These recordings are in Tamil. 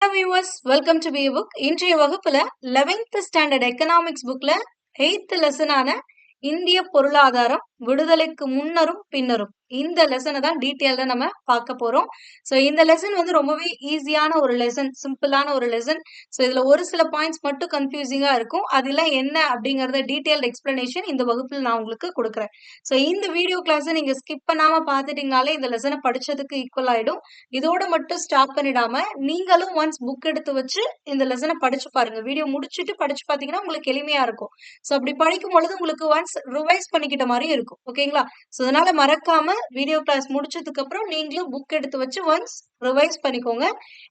Hello viewers, welcome to BA Book. இன்றைய வகுப்புல 11th ஸ்டாண்டர்ட் எக்கனாமிக்ஸ் புக்ல 8th லெசனான இந்திய பொருளாதாரம் விடுதலைக்கு முன்னரும் பின்னரும் இந்த லெசனை தான் டீட்டெயில்டா நம்ம பார்க்க போறோம். ஸோ இந்த லெசன் வந்து ரொம்பவே ஈஸியான ஒரு லெசன், சிம்பிளான ஒரு லெசன். ஸோ இதுல ஒரு சில பாயிண்ட்ஸ் மட்டும் கன்ஃபியூசிங்கா இருக்கும். அதெல்லாம் என்ன அப்படிங்கறத டீட்டெயில்ட் எக்ஸ்பிளனேஷன் இந்த வகுப்புல நான் உங்களுக்கு கொடுக்குறேன். ஸோ இந்த வீடியோ கிளாஸை நீங்க ஸ்கிப் பண்ணாம பார்த்துட்டீங்கனாலே இந்த லெசனை படிச்சதுக்கு ஈக்குவல் ஆயிடும். இதோட மட்டும் ஸ்டாப் பண்ணிடாம நீங்களும் ஒன்ஸ் புக் எடுத்து வச்சு இந்த லெசனை படிச்சு பாருங்க. வீடியோ முடிச்சுட்டு படிச்சு பாத்தீங்கன்னா உங்களுக்கு எளிமையா இருக்கும். ஸோ அப்படி படிக்கும் பொழுது உங்களுக்கு ஒன்ஸ் ரிவைஸ் பண்ணிக்கிட்ட மாதிரி இருக்கும். ஓகேங்களா? ஸோ அதனால மறக்காம வீடியோ கிளாஸ் முடிச்சதுக்கு அப்புறம் நீங்களும் புக் எடுத்து வச்சு ஒன்ஸ் ரிவைஸ் பண்ணிக்கோங்க.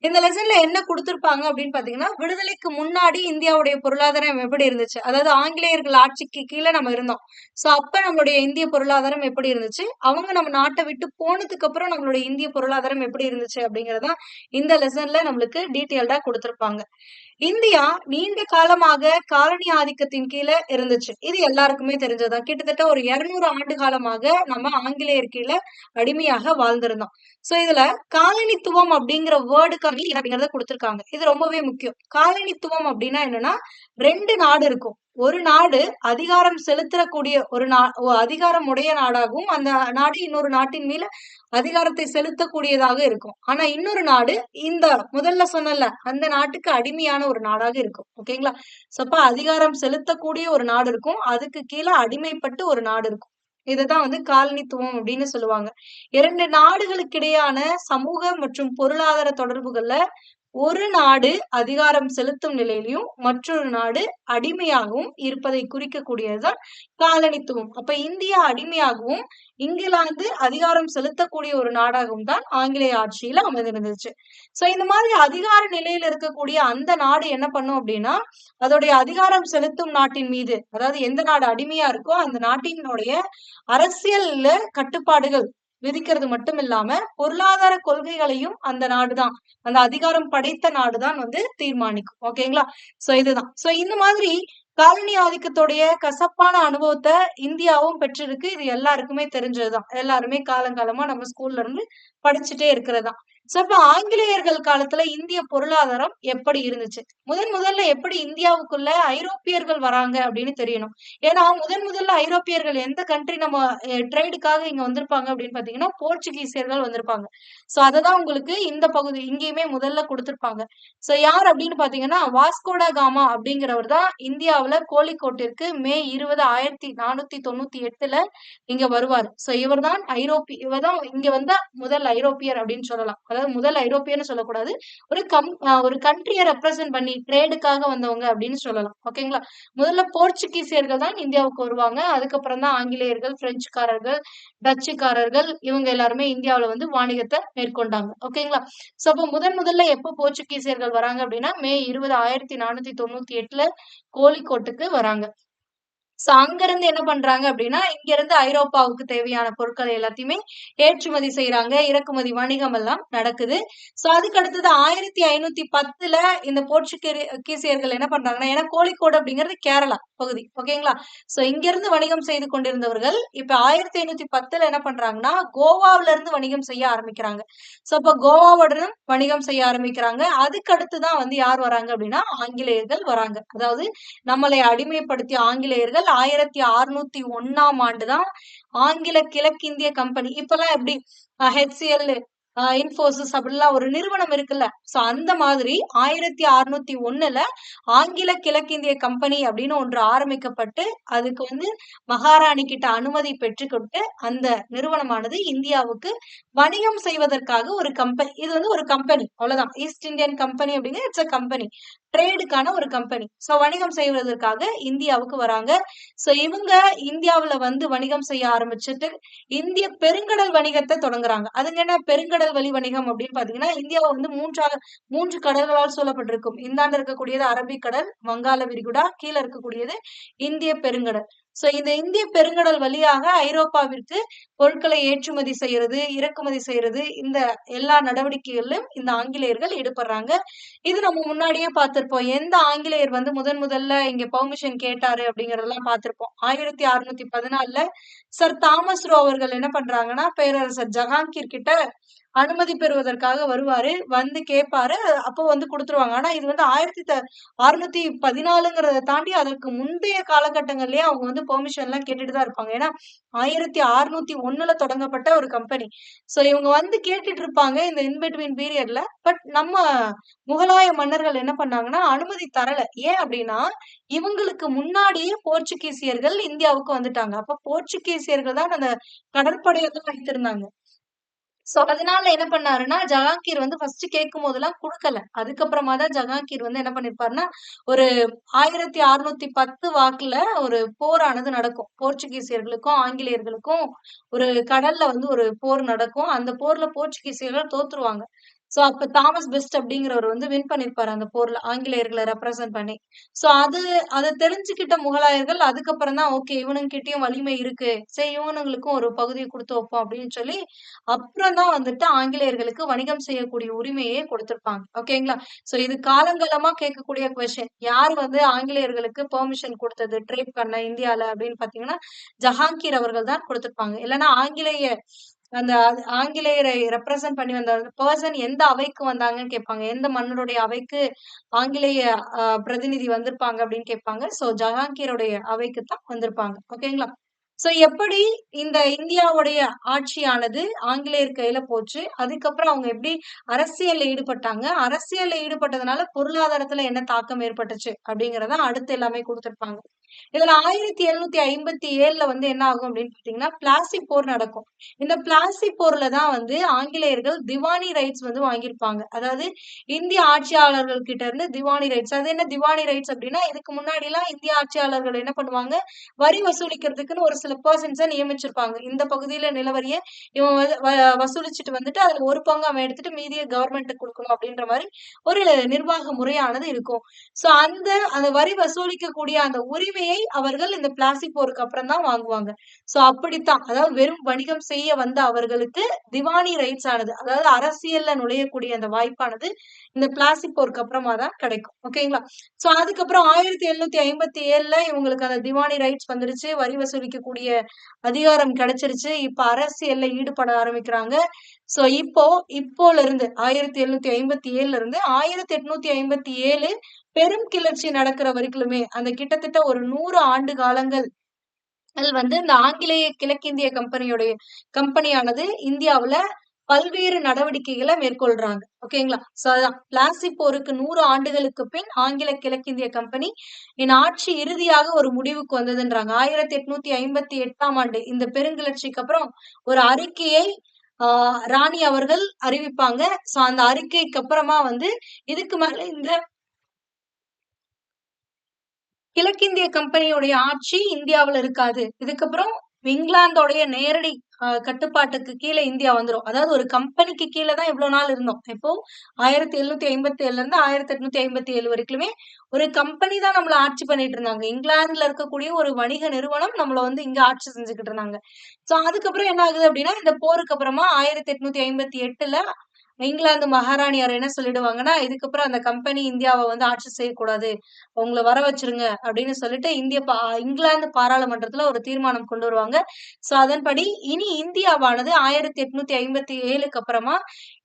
இந்த லெசன்ல என்ன கொடுத்திருப்பாங்க அப்படின்னு பாத்தீங்கன்னா, விடுதலைக்கு முன்னாடி இந்தியாவுடைய பொருளாதாரம் எப்படி இருந்துச்சு, அதாவது ஆங்கிலேயர்கள் ஆட்சிக்கு கீழே நம்ம இருந்தோம். சோ அப்ப நம்மளுடைய இந்திய பொருளாதாரம் எப்படி இருந்துச்சு, அவங்க நம்ம நாட்டை விட்டு போனதுக்கு அப்புறம் நம்மளுடைய இந்திய பொருளாதாரம் எப்படி இருந்துச்சு அப்படிங்கறதான் இந்த லெசன்ல நம்மளுக்கு டீட்டெயில்டா கொடுத்திருப்பாங்க. இந்தியா நீண்ட காலமாக காலனி ஆதிக்கத்தின் கீழே இருந்துச்சு. இது எல்லாருக்குமே தெரிஞ்சதுதான். கிட்டத்தட்ட ஒரு 200 ஆண்டு காலமாக நம்ம ஆங்கிலேயர் கீழே அடிமையாக வாழ்ந்திருந்தோம். சோ இதுல காலனித்துவம் அப்படிங்கிற வேர்டுக்கான அப்படிங்கறத கொடுத்திருக்காங்க. இது ரொம்பவே முக்கியம். காலனித்துவம் அப்படின்னா என்னன்னா, 2 நாடு இருக்கும். ஒரு நாடு அதிகாரம் செலுத்தக்கூடிய அதிகாரம் உடைய நாடாகவும், அந்த நாடு இன்னொரு நாட்டின் மேல அதிகாரத்தை செலுத்தக்கூடியதாக இருக்கும். ஆனா இன்னொரு நாடு இந்த முதல்ல சொன்னல அந்த நாட்டுக்கு அடிமையான ஒரு நாடாக இருக்கும். ஓகேங்களா? சோ அப்ப அதிகாரம் செலுத்தக்கூடிய ஒரு நாடு இருக்கும், அதுக்கு கீழே அடிமைப்பட்டு ஒரு நாடு இருக்கும். இதுதான் வந்து காலனித்துவம் அப்படின்னு சொல்லுவாங்க. 2 நாடுகளுக்கிடையான சமூக மற்றும் பொருளாதார தொடர்புகள்ல ஒரு நாடு அதிகாரம் செலுத்தும் நிலையிலும் மற்றொரு நாடு அடிமையாகவும் இருப்பதை குறிக்கக்கூடியதுதான் காலனித்துவம். அப்ப இந்தியா அடிமையாகவும் இங்கிலாந்து அதிகாரம் செலுத்தக்கூடிய ஒரு நாடாகவும் தான் ஆங்கிலேய ஆட்சியில அமைந்திருந்துச்சு. சோ இந்த மாதிரி அதிகார நிலையில இருக்கக்கூடிய அந்த நாடு என்ன பண்ணும் அப்படின்னா, அதோடைய அதிகாரம் செலுத்தும் நாட்டின் மீது, அதாவது எந்த நாடு அடிமையா இருக்கோ அந்த நாட்டினுடைய அரசியல்ல கட்டுப்பாடுகள் விதிக்கிறது மட்டும் இல்லாம பொருளாதார கொள்கைகளையும் அந்த நாடுதான், அந்த அதிகாரம் படைத்த நாடுதான் வந்து தீர்மானிக்கும். ஓகேங்களா? சோ இதுதான். சோ இந்த மாதிரி காலனி ஆதிக்கத்துடைய கசப்பான அனுபவத்தை இந்தியாவும் பெற்றிருக்கு. இது எல்லாருக்குமே தெரிஞ்சதுதான். எல்லாருமே காலங்காலமா நம்ம ஸ்கூல்ல இருந்து படிச்சுட்டே இருக்கிறதுதான். சோ அப்ப ஆங்கிலேயர்கள் காலத்துல இந்திய பொருளாதாரம் எப்படி இருந்துச்சு, முதல்ல எப்படி இந்தியாவுக்குள்ள ஐரோப்பியர்கள் வராங்க அப்படின்னு தெரியணும். ஏன்னா முதல்ல ஐரோப்பியர்கள் எந்த கண்ட்ரி நம்ம ட்ரேடுக்காக இங்க வந்திருப்பாங்க அப்படின்னு பாத்தீங்கன்னா, போர்ச்சுகீசியர்கள் வந்திருப்பாங்க. சோ அததான் உங்களுக்கு இந்த பகுதி இங்கேயுமே முதல்ல கொடுத்திருப்பாங்க. சோ யார் அப்படின்னு பாத்தீங்கன்னா, வாஸ்கோடா காமா அப்படிங்கிறவர் தான் இந்தியாவுல கோழிக்கோட்டிற்கு மே 20, 1498 இங்க வருவார். சோ இவர்தான் இங்க வந்த முதல் ஐரோப்பியர் அப்படின்னு சொல்லலாம். அதாவது முதல் ஐரோப்பியர்னு சொல்லக்கூடாது, ஒரு கண்ட்ரியை ரெப்ரசென்ட் பண்ணி ட்ரேடுக்காக வந்தவங்க அப்படின்னு சொல்லலாம். ஓகேங்களா? முதல்ல போர்ச்சுகீசியர்கள் தான் இந்தியாவுக்கு வருவாங்க. அதுக்கப்புறம் தான் ஆங்கிலேயர்கள், பிரெஞ்சுக்காரர்கள், டச்சுக்காரர்கள் இவங்க எல்லாருமே இந்தியாவுல வந்து வாணிகத்தை மேற்கொண்டாங்க. ஓகேங்களா? சோ அப்ப முதல்ல எப்ப போர்ச்சுகீசியர்கள் வராங்க அப்படின்னா, மே 20, 1498 கோழிக்கோட்டுக்கு வராங்க. சோ அங்கிருந்து என்ன பண்றாங்க அப்படின்னா, இங்க இருந்து ஐரோப்பாவுக்கு தேவையான பொருட்கள் எல்லாத்தையுமே ஏற்றுமதி செய்யறாங்க. இறக்குமதி வணிகம் எல்லாம் நடக்குது. சோ அதுக்கு அடுத்தது 1510 இந்த போர்ச்சுகீசியர்கள் என்ன பண்றாங்கன்னா, ஏன்னா கோழிக்கோடு அப்படிங்கிறது கேரளா பகுதி. ஓகேங்களா? சோ இங்க இருந்து வணிகம் செய்து கொண்டிருந்தவர்கள் இப்ப 1510 என்ன பண்றாங்கன்னா, கோவாவில இருந்து வணிகம் செய்ய ஆரம்பிக்கிறாங்க. சோ அப்ப கோவாவுடனும் வணிகம் செய்ய ஆரம்பிக்கிறாங்க. அதுக்கு அடுத்துதான் வந்து யார் வராங்க அப்படின்னா, ஆங்கிலேயர்கள் வராங்க. அதாவது நம்மளை அடிமைப்படுத்திய ஆங்கிலேயர்கள் 1601ஆம் ஆண்டுதான் ஆங்கில கிழக்கிந்திய கம்பெனி, இப்பெல்லாம் எப்படி HCL, இன்போசிஸ் அப்படிலாம் ஒரு நிறுவனம் இருக்குல்ல, சோ அந்த மாதிரி 1601 ஆங்கில கிழக்கிந்திய கம்பெனி அப்படின்னு ஒன்று ஆரம்பிக்கப்பட்டு, அதுக்கு வந்து மகாராணி கிட்ட அனுமதி பெற்றுக்கொண்டு அந்த நிறுவனமானது இந்தியாவுக்கு வணிகம் செய்வதற்காக ஒரு கம்பெனி, இது வந்து ஒரு கம்பெனி அவ்வளவுதான். ஈஸ்ட் இந்தியன் கம்பெனி அப்படிங்கிறது இட்ஸ் அ கம்பெனி, ட்ரேடுக்கான ஒரு கம்பெனி. சோ வணிகம் செய்வதற்காக இந்தியாவுக்கு வராங்க. சோ இவங்க இந்தியாவுல வந்து வணிகம் செய்ய ஆரம்பிச்சுட்டு இந்திய பெருங்கடல் வணிகத்தை தொடங்குறாங்க. அதுங்க என்ன பெருங்கடல் வழி வணிகம் அப்படின்னு பாத்தீங்கன்னா, இந்தியா வந்து மூன்று கடல்களால் சூழப்பட்டிருக்கும். இந்தாண்ட இருக்கக்கூடியது அரபிக்கடல், வங்காள விரிகுடா, கீழே இருக்கக்கூடியது இந்திய பெருங்கடல். சோ இந்த இந்திய பெருங்கடல் வழியாக ஐரோப்பாவிற்கு பொருட்களை ஏற்றுமதி செய்யறது, இறக்குமதி செய்யறது, இந்த எல்லா நடவடிக்கைகளிலும் இந்த ஆங்கிலேயர்கள் ஈடுபடுறாங்க. இது நம்ம முன்னாடியே பார்த்திருப்போம். எந்த ஆங்கிலேயர் வந்து முதல்ல இங்க பெர்மிஷன் கேட்டாரு அப்படிங்கிறதெல்லாம் பார்த்திருப்போம். 1614ல சர் தாமஸ் ரோ அவர்கள் என்ன பண்றாங்கன்னா, பேரரசர் ஜஹாங்கீர் கிட்ட அனுமதி பெறுவதற்காக வருவாரு. வந்து கேட்பாரு. அப்போ வந்து குடுத்துருவாங்க. ஆனா இது வந்து 1614ங்கிறத தாண்டி அதற்கு முந்தைய காலகட்டங்கள்லயே அவங்க வந்து பெர்மிஷன்லாம் கேட்டுட்டு தான் இருப்பாங்க. ஏன்னா 1601ல தொடங்கப்பட்ட ஒரு கம்பெனி. சோ இவங்க வந்து கேட்டுட்டு இருப்பாங்க இந்த இன் பிட்வீன் பீரியட்ல. பட் நம்ம முகலாய மன்னர்கள் என்ன பண்ணாங்கன்னா, அனுமதி தரல. ஏன் அப்டின்னா, இவங்களுக்கு முன்னாடியே போர்ச்சுகீசியர்கள் இந்தியாவுக்கு வந்துட்டாங்க. அப்ப போர்ச்சுகீசியர்கள் தான் அந்த கடற்படைய தான் வைத்திருந்தாங்க. சோ, அதனால என்ன பண்ணாருன்னா, ஜஹாங்கீர் வந்து ஃபர்ஸ்ட் கேட்கும்போதெல்லாம் குடுக்கல. அதுக்கப்புறமா தான் ஜஹாங்கீர் வந்து என்ன பண்ணியிருப்பாருன்னா, ஒரு 1610 வாக்குல ஒரு போரானது நடக்கும். போர்ச்சுகீசியர்களுக்கும், ஆங்கிலேயர்களுக்கும் ஒரு கடல்ல வந்து ஒரு போர் நடக்கும். அந்த போர்ல போர்ச்சுகீசியர்கள் தோத்துருவாங்க. சோ, அப்ப தாமஸ் பெஸ்ட் அப்படிங்கிறவர் வந்து வின் பண்ணியிருப்பாரு அந்த போர்ல. ஆங்கிலேயர்கள ரெப்ரசன்ட் பண்ணி. சோ, அத தெரிஞ்சுக்கிட்ட முகலாயர்கள் அதுக்கப்புறம் தான் ஓகே இவனுங்ககிட்டயும் வலிமை இருக்கு. சரி இவனுங்களுக்கும் ஒரு பகுதிய குடுத்து வைப்போம் அப்படின்னு சொல்லி அப்புறம் தான் வந்துட்டு ஆங்கிலேயர்களுக்கு வணிகம் செய்யக்கூடிய உரிமையே கொடுத்திருப்பாங்க. ஓகேங்களா? சோ இது காலங்காலமா கேட்கக்கூடிய கொஸ்டின். யார் வந்து ஆங்கிலேயர்களுக்கு பெர்மிஷன் குடுத்தது ட்ரேட் பண்ண இந்தியால அப்படின்னு பார்த்தீங்கன்னா, ஜஹாங்கீர் அவர்கள் தான் குடுத்திருப்பாங்க. இல்லன்னா அந்த ஆங்கிலேயரை ரெப்ரசன்ட் பண்ணி வந்த பெர்சன் எந்த அவைக்கு வந்தாங்கன்னு கேட்பாங்க. எந்த மன்னருடைய அவைக்கு ஆங்கிலேய பிரதிநிதி வந்திருப்பாங்க அப்படின்னு கேட்பாங்க. சோ ஜஹாங்கீருடைய அவைக்கு தான் வந்திருப்பாங்க. ஓகேங்களா? சோ எப்படி இந்த இந்தியாவுடைய ஆட்சியானது ஆங்கிலேயர் கையில போச்சு. அதுக்கப்புறம் அவங்க எப்படி அரசியல்ல ஈடுபட்டாங்க. அரசியல்ல ஈடுபட்டதுனால பொருளாதாரத்துல என்ன தாக்கம் ஏற்பட்டுச்சு அப்படிங்கிறத அடுத்து எல்லாமே குடுத்திருப்பாங்க. இதுல 1757ல வந்து என்ன ஆகும் அப்படின்னு பார்த்தீங்கன்னா, பிளாசி போர் நடக்கும். இந்த பிளாசி போர்ல தான் வந்து ஆங்கிலேயர்கள் திவானி ரைட்ஸ் வந்து வாங்கியிருப்பாங்க. அதாவது இந்திய ஆட்சியாளர்கள் கிட்ட இருந்து திவானி ரைட்ஸ். அது என்ன திவானி ரைட்ஸ் அப்படின்னா, இதுக்கு முன்னாடிலாம் இந்திய ஆட்சியாளர்கள் என்ன பண்ணுவாங்க, வரி வசூலிக்கிறதுக்குன்னு ஒரு சில பெர்சன்ஸ நியமிச்சிருப்பாங்க. இந்த பகுதியில நிலவரிய இவன் வசூலிச்சுட்டு வந்துட்டு அதுல ஒரு பங்கு அவன் எடுத்துட்டு மீதிய கவர்மெண்ட்டுக்கு குடுக்கணும் அப்படின்ற மாரி ஒரு நிர்வாக முறையானது இருக்கும். சோ அந்த வரி வசூலிக்கக்கூடிய அந்த உரிமையை அவர்கள் இந்த பிளாசி போருக்கு அப்புறம் தான் வாங்குவாங்க. சோ அப்படித்தான். அதாவது வெறும் வணிகம் செய்ய வந்த அவர்களுக்கு திவானி ரைட்ஸ் ஆனது. அதாவது அரசியல்ல நுழையக்கூடிய அந்த வாய்ப்பானது இந்த பிளாசி போருக்கு அப்புறமா தான் கிடைக்கும். ஓகேங்களா? சோ அதுக்கப்புறம் 1757ல இவங்களுக்கு அந்த திவானி ரைட்ஸ் வந்துருச்சு. வரி வசூலிக்கக்கூடிய அதிகாரம் கிடைச்சிருச்சு. இப்ப அரசியல்ல ஈடுபட ஆரம்பிக்கிறாங்க. சோ இப்போல இருந்து 1757ல இருந்து 1857 பெரும் கிளர்ச்சி நடக்கிற வரைக்குமே அந்த கிட்டத்தட்ட ஒரு 100 ஆண்டு காலங்கள் வந்து இந்த ஆங்கிலேய கிழக்கிந்திய கம்பெனியானது இந்தியாவுல பல்வேறு நடவடிக்கைகளை மேற்கொள்றாங்க. ஓகேங்களா? சோ அதான் பிளாசி போருக்கு 100 ஆண்டுகளுக்கு பின் ஆங்கில கிழக்கிந்திய கம்பெனி என் ஆட்சி இறுதியாக ஒரு முடிவுக்கு வந்ததுன்றாங்க. 1858ஆம் ஆண்டு இந்த பெருங்கிளர்ச்சிக்கு அப்புறம் ஒரு அறிக்கையை ராணி அவர்கள் அறிவிப்பாங்க. சோ அந்த அறிக்கைக்கு அப்புறமா வந்து இதுக்கு மேல இந்த கிழக்கிந்திய கம்பெனியுடைய ஆட்சி இந்தியாவுல இருக்காது. இதுக்கப்புறம் இங்கிலாந்தோடைய நேரடி கட்டுப்பாட்டுக்கு கீழ இந்தியா வந்துரும். அதாவது ஒரு கம்பெனிக்கு கீழ தான் இவ்வளவு நாள் இருந்தோம். இப்போ 1757ல இருந்து 1857 வரைக்குமே ஒரு கம்பெனி தான் நம்மள ஆட்சி பண்ணிட்டு இருந்தாங்க. இங்கிலாந்துல இருக்கக்கூடிய ஒரு வணிக நிறுவனம் நம்மள வந்து இங்க ஆட்சி செஞ்சுகிட்டு இருந்தாங்க. சோ அதுக்கப்புறம் என்ன ஆகுது அப்படின்னா, இந்த போருக்கு அப்புறமா 1858ல இங்கிலாந்து மகாராணியார் என்ன சொல்லிடுவாங்கன்னா, இதுக்கப்புறம் அந்த கம்பெனி இந்தியாவ வந்து ஆட்சி செய்யக்கூடாது. உங்கள வர வச்சுருங்க அப்படின்னு சொல்லிட்டு இங்கிலாந்து பாராளுமன்றத்துல ஒரு தீர்மானம் கொண்டு வருவாங்க. சோ அதன்படி இனி இந்தியாவானது 1857க்கு அப்புறமா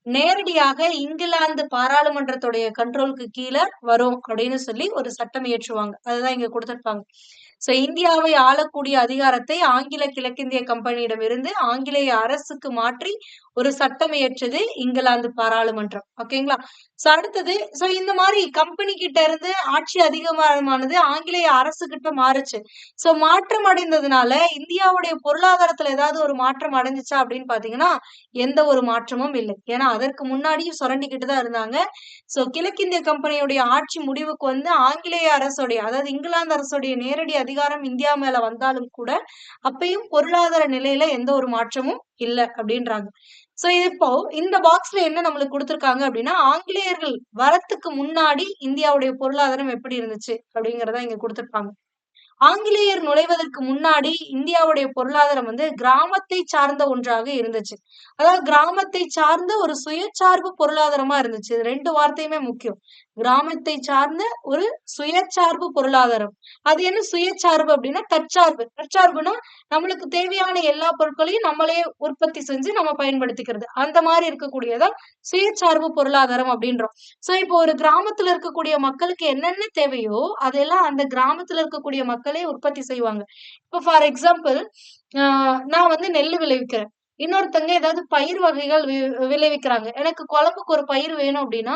நேரடியாக இங்கிலாந்து பாராளுமன்றத்துடைய கண்ட்ரோலுக்கு கீழ வரும் அப்படின்னு சொல்லி ஒரு சட்டம் இயற்றுவாங்க. அதுதான் இங்க குடுத்திருப்பாங்க. சோ இந்தியாவை ஆளக்கூடிய அதிகாரத்தை ஆங்கில கிழக்கிந்திய கம்பெனியிடமிருந்து ஆங்கிலேய அரசுக்கு மாற்றி ஒரு சட்டம் இயற்றது இங்கிலாந்து பாராளுமன்றம். ஓகேங்களா? சோ அடுத்தது இந்த மாரி கம்பெனி கிட்ட இருந்து ஆட்சி அதிகாரமானது ஆங்கிலேய அரசு கிட்ட மாறுச்சு. சோ மாற்றம் அடைந்ததுனால இந்தியாவுடைய பொருளாதாரத்துல ஏதாவது ஒரு மாற்றம் அடைஞ்சுச்சா அப்படின்னு பாத்தீங்கன்னா, எந்த ஒரு மாற்றமும் இல்லை. ஏன்னா அதற்கு முன்னாடியும் சுரண்டிக்கிட்டு தான் இருந்தாங்க. சோ கிழக்கிந்திய கம்பெனியுடைய ஆட்சி முடிவுக்கு வந்து ஆங்கிலேய அரசுடைய அதாவது இங்கிலாந்து அரசுடைய நேரடி அதிகாரம் இந்தியா மேல வந்தாலும் கூட அப்பயும் பொருளாதார நிலையில எந்த ஒரு மாற்றமும் இல்ல அப்படின்றாங்க. சோ இப்போ இந்த பாக்ஸ்ல என்ன நம்மளுக்கு குடுத்திருக்காங்க அப்படின்னா, ஆங்கிலேயர்கள் வரத்துக்கு முன்னாடி இந்தியாவுடைய பொருளாதாரம் எப்படி இருந்துச்சு அப்படிங்கிறத இங்க குடுத்திருப்பாங்க. ஆங்கிலேயர் நுழைவதற்கு முன்னாடி இந்தியாவுடைய பொருளாதாரம் வந்து கிராமத்தை சார்ந்த ஒன்றாக இருந்துச்சு. அதாவது கிராமத்தை சார்ந்த ஒரு சுயசார்பு பொருளாதாரமா இருந்துச்சு. இது 2 வார்த்தையுமே முக்கியம். கிராமத்தை சார்ந்த ஒரு சுயசார்பு பொருளாதாரம். அது என்ன சுயசார்பு அப்படின்னா தற்சார்பு. தற்சார்புனா நம்மளுக்கு தேவையான எல்லா பொருட்களையும் நம்மளே உற்பத்தி செஞ்சு நம்ம பயன்படுத்திக்கிறது. அந்த மாரி இருக்கக்கூடியதா சுயசார்பு பொருளாதாரம் அப்படின்றோம். சோ இப்போ ஒரு கிராமத்துல இருக்கக்கூடிய மக்களுக்கு என்னென்ன தேவையோ அதெல்லாம் அந்த கிராமத்துல இருக்கக்கூடிய மக்களே உற்பத்தி செய்வாங்க. இப்போ ஃபார் எக்ஸாம்பிள் நான் வந்து நெல்லு விளைவிக்கிறேன். இன்னொருத்தங்க ஏதாவது பயிர் வகைகள் விளைவிக்கிறாங்க. எனக்கு குழம்புக்கு ஒரு பயிர் வேணும் அப்படின்னா,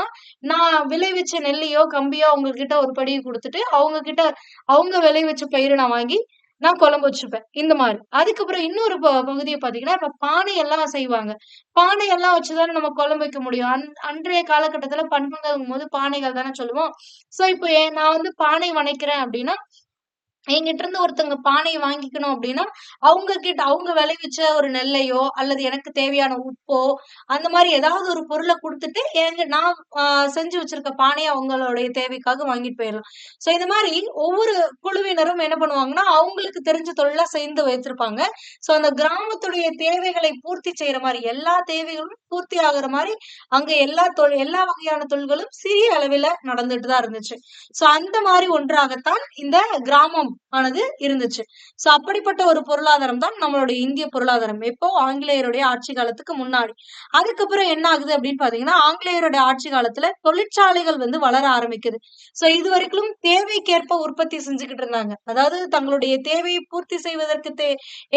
நான் விளைவிச்ச நெல்லையோ, கம்பியோ அவங்க கிட்ட ஒரு படி குடுத்துட்டு, அவங்க கிட்ட அவங்க விளைவிச்ச பயிர நான் வாங்கி நான் குழம்பு வச்சுப்பேன். இந்த மாரி. அதுக்கப்புறம் இன்னொரு பகுதிய பார்த்தீங்கன்னா, இப்ப பானை எல்லாம் செய்வாங்க. பானை எல்லாம் வச்சு தானே நம்ம குழம்பு வைக்க முடியும். அன்றைய காலகட்டத்தில பண்டங்கங்கும்போது பானைகள் தானே சொல்லுவோம். சோ இப்போ நான் வந்து பானை வனைக்கிறேன் அப்படின்னா, என்கிட்ட இருந்து ஒருத்தங்க பானைய வாங்கிக்கணும் அப்படின்னா, அவங்க கிட்ட அவங்க விளைவிச்ச ஒரு நெல்லையோ, அல்லது எனக்கு தேவையான உப்போ, அந்த மாரி ஏதாவது ஒரு பொருள குடுத்துட்டு, நான் செஞ்சு வச்சிருக்க பானைய அவங்களுடைய தேவைக்காக வாங்கிட்டு போயிரலாம். ஸோ இது மாரி ஒவ்வொரு குழுவினரும் என்ன பண்ணுவாங்கன்னா, அவங்களுக்கு தெரிஞ்ச தொழிலா சேர்ந்து வைத்திருப்பாங்க. ஸோ அந்த கிராமத்துடைய தேவைகளை பூர்த்தி செய்ற மாரி, எல்லா தேவைகளும் பூர்த்தி ஆகுற மாரி, அங்க எல்லா வகையான தொழில்களும் சிறிய அளவில நடந்துட்டு தான் இருந்துச்சு. ஸோ அந்த மாரி ஒன்றாகத்தான் இந்த கிராமம் ஆனது இருந்துச்சு. சோ அப்படிப்பட்ட ஒரு பொருளாதாரம் தான் நம்மளுடைய இந்திய பொருளாதாரம். எப்போ ஆங்கிலேயருடைய ஆட்சி காலத்துக்கு முன்னாடி. அதுக்கப்புறம் என்ன ஆகுது அப்படின்னு பாத்தீங்கன்னா, ஆங்கிலேயருடைய ஆட்சி காலத்துல தொழிற்சாலைகள் வந்து வளர ஆரம்பிக்குது. சோ இதுவரைக்கும் தேவைக்கேற்ப உற்பத்தி செஞ்சுகிட்டு இருந்தாங்க. அதாவது தங்களுடைய தேவையை பூர்த்தி செய்வதற்கு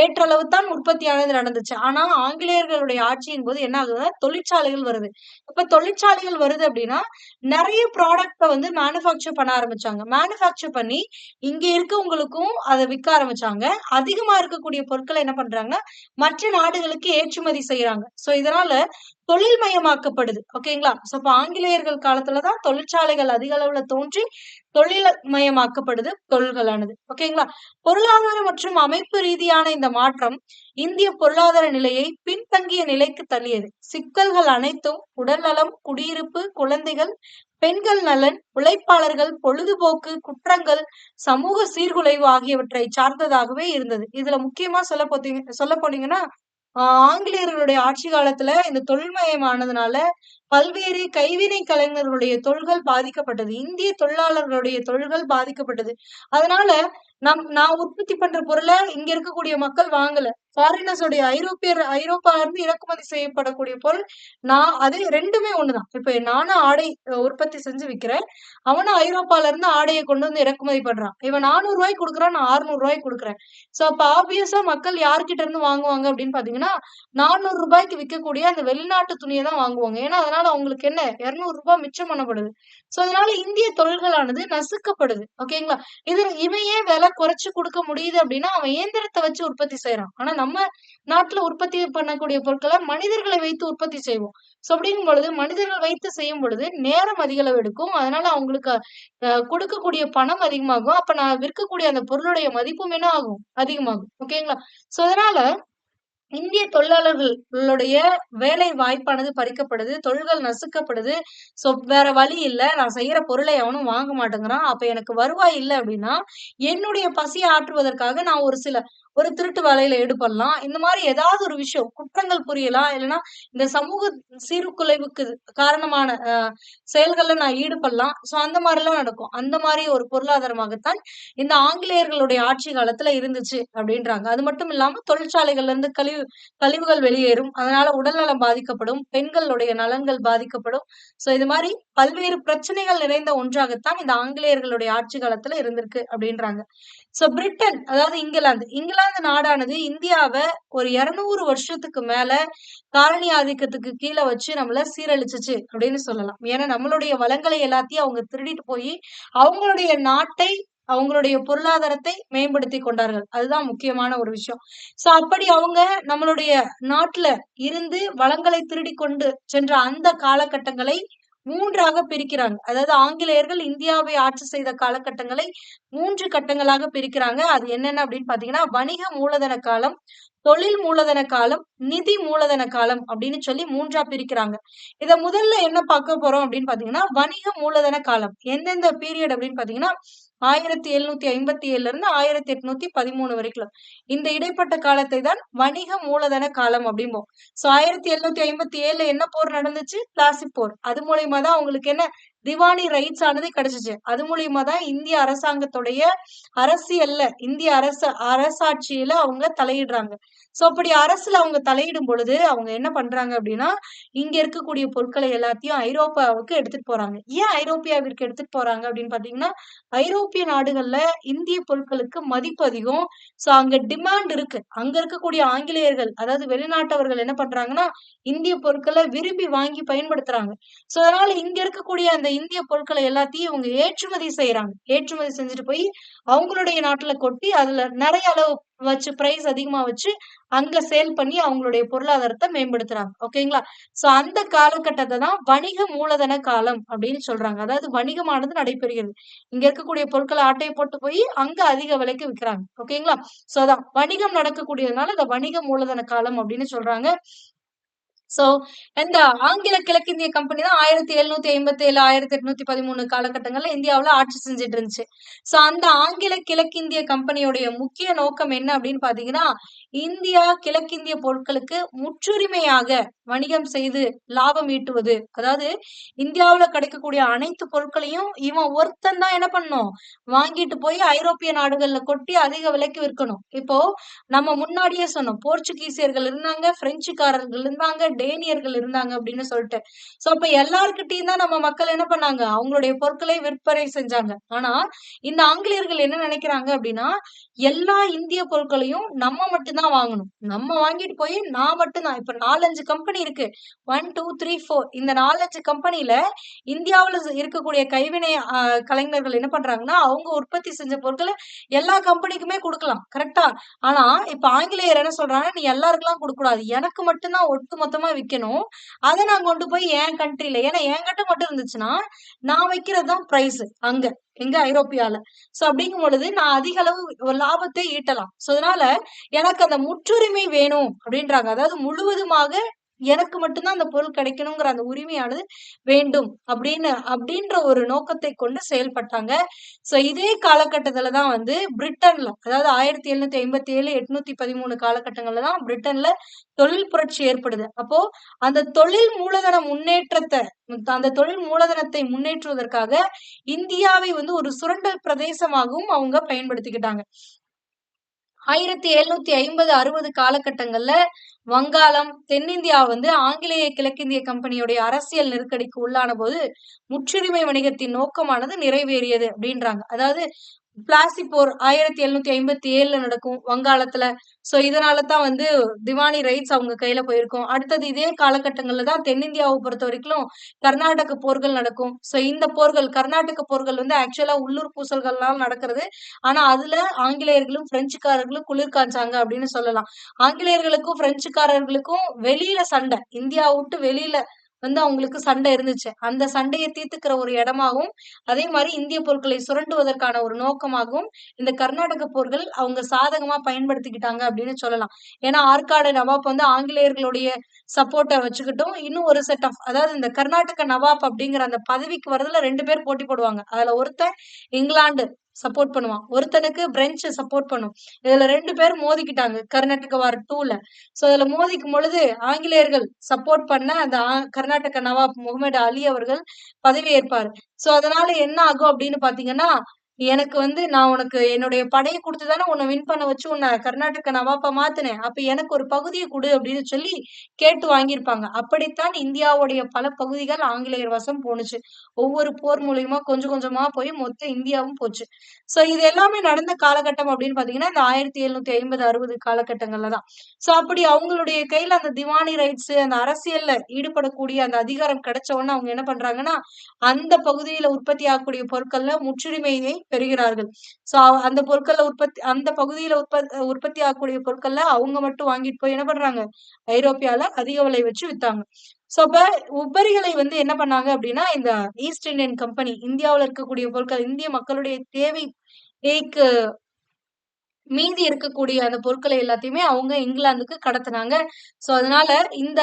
ஏற்ற அளவு தான் உற்பத்தியானது நடந்துச்சு. ஆனா ஆங்கிலேயர்களுடைய ஆட்சியின் போது என்ன ஆகுதுன்னா, தொழிற்சாலைகள் வருது. இப்ப தொழிற்சாலைகள் வருது அப்படின்னா, நெறைய ப்ராடக்ட்ட வந்து மேனுஃபேக்சர் பண்ண ஆரம்பிச்சாங்க. மேனுஃபேக்சர் பண்ணி இங்க இருக்கவங்களுக்கும் அத விக்க ஆரம்பிச்சாங்க. அதிகமா இருக்கக்கூடிய பொருட்கள என்ன பண்றாங்கன்னா, மற்ற நாடுகளுக்கு ஏற்றுமதி செய்றாங்க. சோ இதனால தொழில்மயமாக்கப்படுது. ஓகேங்களா? சோ இப்ப ஆங்கிலேயர்கள் காலத்துல தான் தொழிற்சாலைகள் அதிக அளவுல தோன்றி, தொழில்மயமாக்கப்படுது தொழில்களானது. ஓகேங்களா? பொருளாதார மற்றும் அமைப்பு ரீதியான இந்த மாற்றம் இந்திய பொருளாதார நிலையை பின்தங்கிய நிலைக்கு தள்ளியது. சிக்கல்கள் அனைத்தும் உடல்நலம், குடியிருப்பு, குழந்தைகள், பெண்கள் நலன், உழைப்பாளர்கள், பொழுதுபோக்கு, குற்றங்கள், சமூக சீர்குலைவு ஆகியவற்றை சார்ந்ததாகவே இருந்தது. இதுல முக்கியமா சொல்லப் போனீங்கன்னா, ஆங்கிலேயர்களுடைய ஆட்சி காலத்துல இந்த தொழில்மயமானதுனால பல்வேறு கைவினை கலைஞர்களுடைய தொழில்கள் பாதிக்கப்பட்டது. இந்திய தொழிலாளர்களுடைய தொழில்கள் பாதிக்கப்பட்டது. அதனால நான் உற்பத்தி பண்ற பொருள இங்க இருக்கக்கூடிய மக்கள் வாங்கல. ஃபாரினர்ஸ் உடைய ஐரோப்பால இருந்து இறக்குமதி செய்யப்படக்கூடிய பொருள் அது 2மே ஒண்ணுதான். இப்ப நானும் ஆடை உற்பத்தி செஞ்சு விக்கிறேன். அவனும் ஐரோப்பால இருந்து ஆடைய கொண்டு வந்து இறக்குமதி பண்றான். இவன் ரூ. 400 குடுக்குறான். நான் ரூ. 600 குடுக்குறேன். சோ அப்ப ஆப்வியஸா மக்கள் யார்கிட்ட இருந்து வாங்குவாங்க அப்படின்னு பாத்தீங்கன்னா, ரூ. 400 விக்கக்கூடிய அந்த வெளிநாட்டு துணிய தான் வாங்குவாங்க. ஏன்னா, அதனால அவங்களுக்கு என்ன ரூ. 200 மிச்சம் பண்ணப்படுது. சோ அதனால இந்திய தொழில்களானது நசுக்கப்படுது. ஓகேங்களா? இவன் ஏன் விலை குறைச்சு குடுக்க முடியுது அப்படின்னா, அவன் இயந்திரத்த வச்சு உற்பத்தி செய்றான். ஆனா நம்ம நாட்டுல உற்பத்தி பண்ணக்கூடிய பொருட்கள மனிதர்களை வைத்து உற்பத்தி செய்வோம். சோ அப்படிங்கும் பொழுது மனிதர்கள் வைத்து செய்யும் பொழுது நேரம் அதிக அளவு எடுக்கும். அதனால அவங்களுக்கு கொடுக்கக்கூடிய பணம் அதிகமாகும். அப்ப நான் விற்கக்கூடிய அந்த பொருளுடைய மதிப்பும் என்ன ஆகும்? அதிகமாகும். ஓகேங்களா? சோ அதனால இந்திய தொழிலாளர்களுடைய வேலை வாய்ப்பானது பறிக்கப்படுது. தொழில்கள் நசுக்கப்படுது. சோ வேற வழி இல்ல. நான் செய்யற பொருளை எவனும் வாங்க மாட்டேங்கிறான். அப்ப எனக்கு வருவாய் இல்ல அப்டின்னா, என்னுடைய பசிய ஆற்றுவதற்காக நான் ஒரு திருட்டு வேலையில ஈடுபடலாம். இந்த மாரி ஏதாவது ஒரு விஷயம் குற்றங்கள் புரியலாம். இல்லன்னா இந்த சமூக சீர்குலைவுக்கு காரணமான செயல்கள்ல நான் ஈடுபடலாம். சோ அந்த மாரிலாம் நடக்கும். அந்த மாரி ஒரு பொருளாதாரமாகத்தான் இந்த ஆங்கிலேயர்களுடைய ஆட்சி காலத்துல இருந்துச்சு அப்டின்றாங்க. அது மட்டும் இல்லாம தொழிற்சாலைகள்ல இருந்து கழிவுகள் வெளியேறும். அதனால உடல்நலம் பாதிக்கப்படும். பெண்களுடைய நலன்கள் பாதிக்கப்படும். சோ இது மாரி பல்வேறு பிரச்சனைகள் நிறைந்த ஒன்றாகத்தான் இந்த ஆங்கிலேயர்களுடைய ஆட்சி காலத்துல இருந்திருக்கு அப்டின்றாங்க. சோ பிரிட்டன் அதாவது இங்கிலாந்து நாடானது இந்தியாவ ஒரு 200 வருஷத்துக்கு மேல காலனி ஆதிக்கத்துக்கு கீழ வச்சு நம்மள சீரழிச்சுச்சு அப்படின்னு சொல்லலாம். ஏன்னா நம்மளுடைய வளங்களை எல்லாத்தையும் அவங்க திருடிட்டு போயி, அவங்களுடைய நாட்டை அவங்களுடைய பொருளாதாரத்தை மேம்படுத்திக் கொண்டார்கள். அதுதான் முக்கியமான ஒரு விஷயம். சோ அப்படி அவங்க நம்மளுடைய நாட்டுல இருந்து வளங்களை திருடிக் கொண்டு சென்ற அந்த காலகட்டங்களை 3ஆக பிரிக்கிறாங்க. அதாவது ஆங்கிலேயர்கள் இந்தியாவை ஆட்சி செய்த காலகட்டங்களை 3 கட்டங்களாக பிரிக்கிறாங்க. அது என்னென்ன அப்படின்னு பார்த்தீங்கன்னா, வணிக மூலதன காலம், தொழில் மூலதன காலம், நிதி மூலதன காலம் அப்படின்னு சொல்லி 3ஆ பிரிக்கிறாங்க. இத முதல்ல என்ன பார்க்க போறோம் அப்படின்னு பார்த்தீங்கன்னா, வணிக மூலதன காலம். எந்தெந்த பீரியட் அப்படின்னு பார்த்தீங்கன்னா, 1757 இருந்து 1813 வரைக்கும். இந்த இடைப்பட்ட காலத்தை தான் வணிக மூலதன காலம் அப்படிம்போம். சோ 1757 என்ன போர் நடந்துச்சு? பிளாசி போர். அது மூலியமா தான் அவங்களுக்கு என்ன திவானி ரைட்ஸ் ஆனது கிடைச்சிச்சு. அது மூலியமா தான் இந்திய அரசாங்கத்துடைய அரசியல்ல இந்திய அரசாட்சியில அவங்க தலையிடுறாங்க. சோ அப்படி அரசுல அவங்க தலையிடும் பொழுது அவங்க என்ன பண்றாங்க அப்படின்னா, இங்க இருக்கக்கூடிய பொருட்களை எல்லாத்தையும் ஐரோப்பாவுக்கு எடுத்துட்டு போறாங்க. ஏன் ஐரோப்பியாவிற்கு எடுத்துட்டு போறாங்க அப்படின்னு பார்த்தீங்கன்னா, ஐரோப்பிய நாடுகள்ல இந்திய பொருட்களுக்கு மதிப்பு அதிகம். சோ அங்க டிமாண்ட் இருக்கு. அங்க இருக்கக்கூடிய ஆங்கிலேயர்கள், அதாவது வெளிநாட்டவர்கள் என்ன பண்றாங்கன்னா, இந்திய பொருட்கள விரும்பி வாங்கி பயன்படுத்துறாங்க. சோ அதனால இங்க இருக்கக்கூடிய அந்த இந்திய பொருட்களை எல்லாத்தையும் இவங்க ஏற்றுமதி செய்றாங்க. ஏற்றுமதி செஞ்சுட்டு போய் அவங்களுடைய நாட்டுல கொட்டி அதுல நெறைய அளவு வச்சு பிரைஸ் அதிகமா வச்சு அங்க சேல் பண்ணி அவங்களுடைய பொருளாதாரத்த மேம்படுத்துறாங்க. ஓகேங்களா? சோ அந்த காலகட்டத்த தான் வணிக மூலதன காலம் அப்படின்னு சொல்றாங்க. அதாவது வணிகமானது நடைபெறுகிறது. இங்க இருக்கக்கூடிய பொருட்கள ஆட்டைய போட்டு போய் அங்க அதிக விலைக்கு விக்கிறாங்க. ஓகேங்களா? சோ அதான் வணிகம் நடக்கக்கூடியதுனால இத வணிக மூலதன காலம் அப்படின்னு சொல்றாங்க. சோ, இந்த ஆங்கில கிழக்கிந்திய கம்பெனி தான் 1757, 1813 காலகட்டங்கள்ல இந்தியாவுல ஆட்சி செஞ்சுட்டு இருந்துச்சு. சோ, அந்த ஆங்கில கிழக்கிந்திய கம்பெனியுடைய முக்கிய நோக்கம் என்ன அப்படின்னு பார்த்தீங்கன்னா, இந்தியா கிழக்கிந்திய பொருட்களுக்கு முற்றுரிமையாக வணிகம் செய்து லாபம் ஈட்டுவது. அதாவது இந்தியாவுல கிடைக்கக்கூடிய அனைத்து பொருட்களையும் இவன் ஒருத்தன் தான் என்ன பண்ணணும்? வாங்கிட்டு போய் ஐரோப்பிய நாடுகள்ல கொட்டி அதிக விலைக்கு விற்கணும். இப்போ நம்ம முன்னாடியே சொன்னோம். போர்ச்சுகீசியர்கள் இருந்தாங்க, பிரெஞ்சுக்காரர்கள் இருந்தாங்க, டேனியர்கள் இருந்தாங்க அப்படின்னு சொல்லிட்டு. சோ அப்ப எல்லார்கிட்டயும் தான் நம்ம மக்கள் என்ன பண்ணாங்க? அவங்களுடைய பொருட்களை விற்பனை செஞ்சாங்க. ஆனா, இந்த ஆங்கிலேயர்கள் என்ன நினைக்கிறாங்க அப்படின்னா, எல்லா இந்திய பொருட்களையும் நம்ம மட்டும் தான் வாங்கணும். நம்ம வாங்கிட்டு போய் நான் மட்டும் தான் இப்ப 4, 5 கம்பெனி இருக்கு. 1, 2, 3, 4 இந்த 4, 5 கம்பெனில இந்தியாவுல இருக்கக்கூடிய கைவினை கலைஞர்கள் என்ன பண்றாங்கன்னா, அவங்க உற்பத்தி செஞ்ச பொருட்கள எல்லா கம்பெனிக்குமே குடுக்கலாம். கரெக்ட்டா? ஆனா, இப்ப ஆங்கிலேயர் என்ன சொல்றாங்கன்னா, "நீ எல்லாருக்குலாம் குடுக்கக்கூடாது. எனக்கு மட்டும் தான் ஒட்டு மொத்தமா விக்கணும். அத நான் கொண்டு போய் என் கண்ட்ரில ஏன்னா என்கிட்ட மட்டும் இருந்துச்சுன்னா, நான் வைக்கிறது தான் பிரைஸ் அங்க. எங்க ஐரோப்பியால. சோ அப்படிங்கும் பொழுது நான் அதிக அளவு ஒரு லாபத்தை ஈட்டலாம். சோ அதனால எனக்கு அந்த முற்றுரிமை வேணும் அப்படின்றாங்க. அதாவது முழுவதுமாக எனக்கு மட்டும் தான் அந்த பொருள் கிடைக்கணுங்கிற அந்த உரிமையானது வேண்டும் அப்படின்ற ஒரு நோக்கத்தை கொண்டு செயல்பட்டாங்க. சோ இதே காலகட்டத்துல தான் வந்து பிரிட்டன்ல அதாவது 1757, 813 காலகட்டங்கள்ல தான் பிரிட்டன்ல தொழில் புரட்சி ஏற்படுது. அப்போ அந்த தொழில் மூலதன அந்த தொழில் மூலதனத்தை முன்னேற்றுவதற்காக இந்தியாவை வந்து ஒரு சுரண்டல் பிரதேசமாகவும் அவங்க பயன்படுத்திக்கிட்டாங்க. 1750, 60 காலகட்டங்கள்ல வங்காளம், தென்னிந்தியா வந்து ஆங்கிலேய கிழக்கிந்திய கம்பெனியுடைய அரசியல் நெருக்கடிக்கு உள்ளான போது, முற்றுரிமை வணிகத்தின் நோக்கமானது நிறைவேறியது அப்படின்றாங்க. அதாவது பிளாசி போர் 1757ல நடக்கும் வங்காளத்துல. சோ இதனால தான் வந்து திவானி ரைட்ஸ் அவங்க கையில போயிருக்கும். அடுத்தது இதே காலகட்டங்கள்ல தான் தென்னிந்தியாவ பொறுத்தவரைக்கும் கர்நாடக போர்கள் நடக்கும். சோ இந்த போர்கள் கர்நாடக போர்கள் வந்து ஆக்சுவலா உள்ளூர் பூசல்கள்னால நடக்கிறது. ஆனா அதுல ஆங்கிலேயர்களும், பிரெஞ்சுக்காரர்களும் குளிர் காய்ச்சாங்க அப்படின்னு சொல்லலாம். ஆங்கிலேயர்களுக்கும், பிரெஞ்சுக்காரர்களுக்கும் வெளியில சண்டை. இந்தியாவ விட்டு வெளியில வந்து அவங்களுக்கு சண்டை இருந்துச்சு. அந்த சண்டைய தீர்த்துக்கிற ஒரு இடமாவும், அதே மாரி இந்திய பொருட்களை சுரண்டுவதற்கான ஒரு நோக்கமாகவும், இந்த கர்நாடக போர்கள் அவங்க சாதகமா பயன்படுத்திக்கிட்டாங்க அப்படின்னு சொல்லலாம். ஏன்னா, ஆற்காடு நவாப் வந்து ஆங்கிலேயர்களுடைய சப்போர்ட்ட வச்சுக்கிட்டும், இன்னும் ஒரு செட் ஆஃப் அதாவது இந்த கர்நாடக நவாப் அப்படிங்கிற அந்த பதவிக்கு வரதுல 2 பேர் போட்டி போடுவாங்க. அதுல ஒருத்தன் இங்கிலாந்து சப்போர்ட் பண்ணுவான். ஒருத்தனுக்கு பிரெஞ்சு சப்போர்ட் பண்ணும். இதுல 2 பேர் மோதிக்கிட்டாங்க. கர்நாடக வார் 2ல. சோ அதுல மோதிக்கும் பொழுது ஆங்கிலேயர்கள் சப்போர்ட் பண்ண அந்த கர்நாடக நவாப் முகமது அலி அவர்கள் பதவியேற்பாரு. சோ அதனால என்ன ஆகும் அப்படின்னு பாத்தீங்கன்னா, எனக்கு வந்து நான் உனக்கு என்னுடைய படைய குடுத்து தானே உன்ன வின் பண்ண வச்சு உன்ன கர்நாடக நவாப்பா மாத்துனேன். அப்ப எனக்கு ஒரு பகுதிய குடு அப்படின்னு சொல்லி கேட்டு வாங்கியிருப்பாங்க. அப்படித்தான் இந்தியாவுடைய பல பகுதிகள் ஆங்கிலேயர் வசம் போணுச்சு. ஒவ்வொரு போர் மூலியமா கொஞ்சம் கொஞ்சமா போய் மொத்த இந்தியாவும் போச்சு. சோ இது எல்லாமே நடந்த காலகட்டம் அப்படின்னு பாத்தீங்கன்னா, இந்த 1750, 60 காலகட்டங்கள்ல தான். சோ அப்படி அவங்களுடைய கையில அந்த திவானி ரைட்ஸ் அந்த அரசியல்ல ஈடுபடக்கூடிய அந்த அதிகாரம் கிடைச்ச உடனே அவங்க என்ன பண்றாங்கன்னா, அந்த பகுதியில உற்பத்தி ஆகக்கூடிய பொருட்கள்ல முற்றுரிமையை பெறுகிறார்கள். சோ அந்த பொருட்கள்ல அந்த பகுதியில உற்பத்தி ஆகக்கூடிய பொருட்கள்ல அவங்க மட்டும் வாங்கிட்டு போய் என்ன பண்றாங்க? ஐரோப்பியால அதிக விலை வச்சு வித்தாங்க. சோ அப்ப உபரிகளை வந்து என்ன பண்ணாங்க அப்படின்னா, இந்த ஈஸ்ட் இந்தியன் கம்பெனி இந்தியாவுல இருக்கக்கூடிய பொருட்கள் இந்திய மக்களுடைய தேவைக்கு மீதி இருக்கக்கூடிய அந்த பொருட்களை எல்லாத்தையுமே அவங்க இங்கிலாந்துக்கு கடத்துனாங்க. சோ அதனால இந்த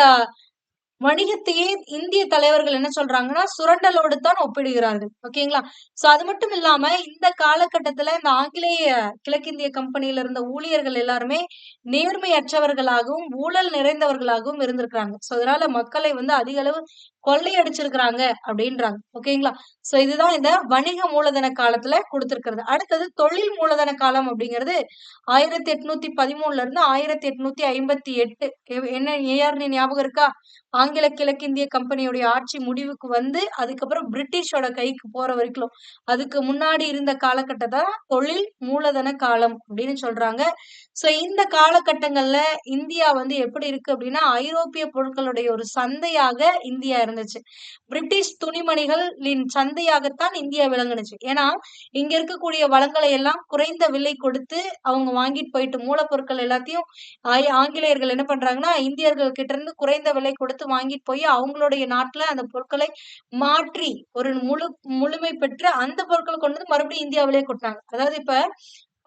வணிகத்தையே இந்திய தலைவர்கள் என்ன சொல்றாங்கன்னா, சுரண்டலோடு தான் ஒப்பிடுகிறார்கள். ஓகேங்களா? சோ அது மட்டும் இல்லாம இந்த காலகட்டத்துல இந்த ஆங்கிலேய கிழக்கிந்திய கம்பெனியில இருந்த ஊழியர்கள் எல்லாருமே நேர்மையற்றவர்களாகவும், ஊழல் நிறைந்தவர்களாகவும் இருந்திருக்காங்க. சோ அதனால மக்களை வந்து அதிக அளவு கொள்ளையடிச்சிருக்கிறாங்க அப்படின்றாங்க. ஓகேங்களா? சோ இதுதான் இந்த வணிக மூலதன காலத்துல குடுத்திருக்கிறது. அடுத்தது தொழில் மூலதன காலம் அப்படிங்கிறது 1813ல இருந்து 1858 என்ன இயர்ன்னு ஞாபகம் இருக்கா? ஆங்கில கிழக்கிந்திய கம்பெனியுடைய ஆட்சி முடிவுக்கு வந்து, அதுக்கப்புறம் பிரிட்டிஷோட கைக்கு போற வரைக்கும், அதுக்கு முன்னாடி இருந்த காலகட்டத்த தொழில் மூலதன காலம் அப்படின்னு சொல்றாங்க. சோ இந்த காலகட்டங்கள்ல இந்தியா வந்து எப்படி இருக்கு அப்படின்னா, ஐரோப்பிய பொருட்களுடைய ஒரு சந்தையாக இந்தியா இருந்துச்சு. பிரிட்டிஷ் துணிமணிகளின் சந்தையாகத்தான் இந்தியா விளங்குனுச்சு. ஏன்னா, இங்க இருக்கக்கூடிய வளங்களை எல்லாம் குறைந்த விலை கொடுத்து அவங்க வாங்கிட்டு போயிட்டு மூலப்பொருட்கள் எல்லாத்தையும் ஆங்கிலேயர்கள் என்ன பண்றாங்கன்னா, இந்தியர்கள் கிட்ட இருந்து குறைந்த விலை கொடுத்து வாங்கிட்டு போய் அவங்களுடைய நாட்டுல அந்த பொருட்களை மாற்றி ஒரு முழுமை பெற்று அந்த பொருட்கள கொண்டு வந்து மறுபடியும் இந்தியாவிலேயே கொட்டுனாங்க. அதாவது இப்ப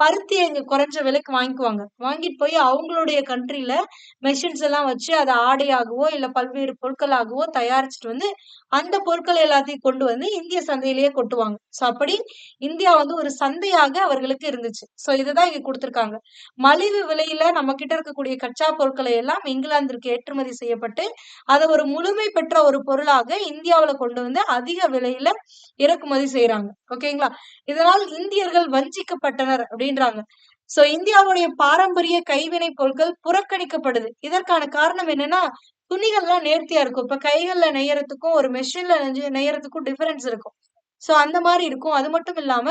பருத்திய இங்க குறைஞ்ச விலைக்கு வாங்கிக்குவாங்க. வாங்கிட்டு போய் அவங்களுடைய கண்ட்ரில மெஷின்ஸ் எல்லாம் வச்சு அத ஆடையாகவோ, இல்ல பல்வேறு பொருட்களாகவோ தயாரிச்சுட்டு வந்து, அந்த பொருட்கள் எல்லாத்தையும் கொண்டு வந்து இந்திய சந்தையிலேயே கொட்டுவாங்க. சோ அப்படி இந்தியா வந்து ஒரு சந்தையாக அவர்களுக்கு இருந்துச்சு. சோ இதுதான் இங்க குடுத்திருக்காங்க. மலிவு விலையில நம்ம கிட்ட இருக்கக்கூடிய கச்சா பொருட்களை எல்லாம் இங்கிலாந்திற்கு ஏற்றுமதி செய்யப்பட்டு, அத ஒரு முழுமை பெற்ற ஒரு பொருளாக இந்தியாவுல கொண்டு வந்து அதிக விலையில இறக்குமதி செய்றாங்க. ஓகேங்களா? இதனால் இந்தியர்கள் வஞ்சிக்கப்பட்டனர் அப்படின்றாங்க. சோ இந்தியாவுடைய பாரம்பரிய கைவினை பொருட்கள் புறக்கணிக்கப்படுது. இதற்கான காரணம் என்னன்னா, துணிகள்லாம் நேர்த்தியா இருக்கும். இப்ப கைகள்ல நெய்யறதுக்கும், ஒரு மெஷின்ல நெய்யறதுக்கும் டிஃபரன்ஸ் இருக்கும். சோ அந்த மாரி இருக்கும். அது மட்டும் இல்லாம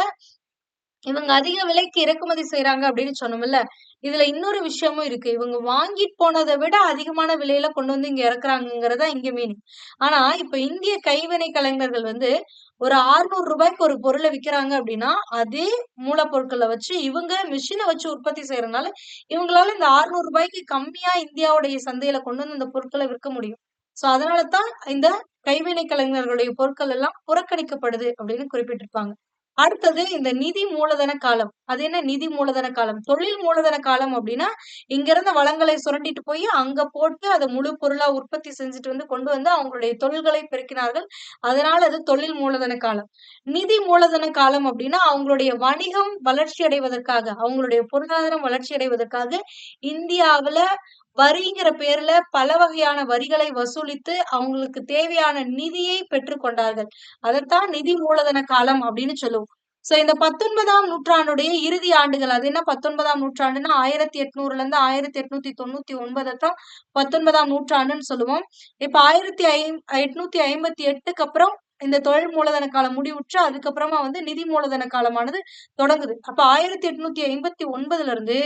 இவங்க அதிக விலைக்கு இறக்குமதி செய்றாங்க அப்படின்னு சொன்னோம்ல. இதுல இன்னொரு விஷயமும் இருக்கு. இவங்க வாங்கிட்டு போனத விட அதிகமான விலையில கொண்டு வந்து இங்க இறக்குறாங்கங்கிறது தான் இங்க மீனிங். ஆனா, இப்ப இந்திய கைவினை கலைஞர்கள் வந்து ஒரு ரூ. 600 ஒரு பொருள விக்கிறாங்க அப்படின்னா, அதே மூலப்பொருட்கள வச்சு இவங்க மிஷின வச்சு உற்பத்தி செய்றனால, இவங்களால இந்த ரூ. 600 கம்மியா இந்தியாவுடைய சந்தையில கொண்டு வந்து இந்த பொருட்கள விற்க முடியும். சோ அதனால தான் இந்த கைவினை கலைஞர்களுடைய பொருட்கள் எல்லாம் புறக்கணிக்கப்படுது அப்படின்னு குறிப்பிட்டிருப்பாங்க. அடுத்தது இந்த நிதி மூலதன காலம். அது என்ன நிதி மூலதன காலம்? தொழில் மூலதன காலம் அப்டின்னா, இங்க இருந்த வளங்களை சுரண்டிட்டு போய் அங்க போட்டு அத முழு பொருளா உற்பத்தி செஞ்சுட்டு வந்து கொண்டு வந்து அவங்களுடைய தொழில்களை பெருக்கினார்கள். அதனால அது தொழில் மூலதன காலம். நிதி மூலதன காலம் அப்டின்னா, அவங்களுடைய வணிகம் வளர்ச்சி அடைவதற்காக, அவங்களுடைய பொருளாதாரம் வளர்ச்சி அடைவதற்காக இந்தியாவுல வரிங்கிற பேர்ல பல வகையான வரிகளை வசூலித்து அவங்களுக்கு தேவையான நிதியை பெற்றுக் கொண்டார்கள். அதத்தான் நிதி மூலதன காலம் அப்படின்னு சொல்லுவோம். சோ இந்த 19ஆம் நூற்றாண்டுடைய இறுதி ஆண்டுகள். அது என்ன 19ஆம் நூற்றாண்டுன்னா 1800ல இருந்து 1899 தான் 19ஆம் நூற்றாண்டுன்னு சொல்லுவோம். இப்ப 1858க்கு அப்புறம் இந்த தொழில் மூலதன காலம் முடிவுற்று, அதுக்கப்புறமா வந்து நிதி மூலதன காலமானது தொடங்குது. அப்ப 1859ல இருந்து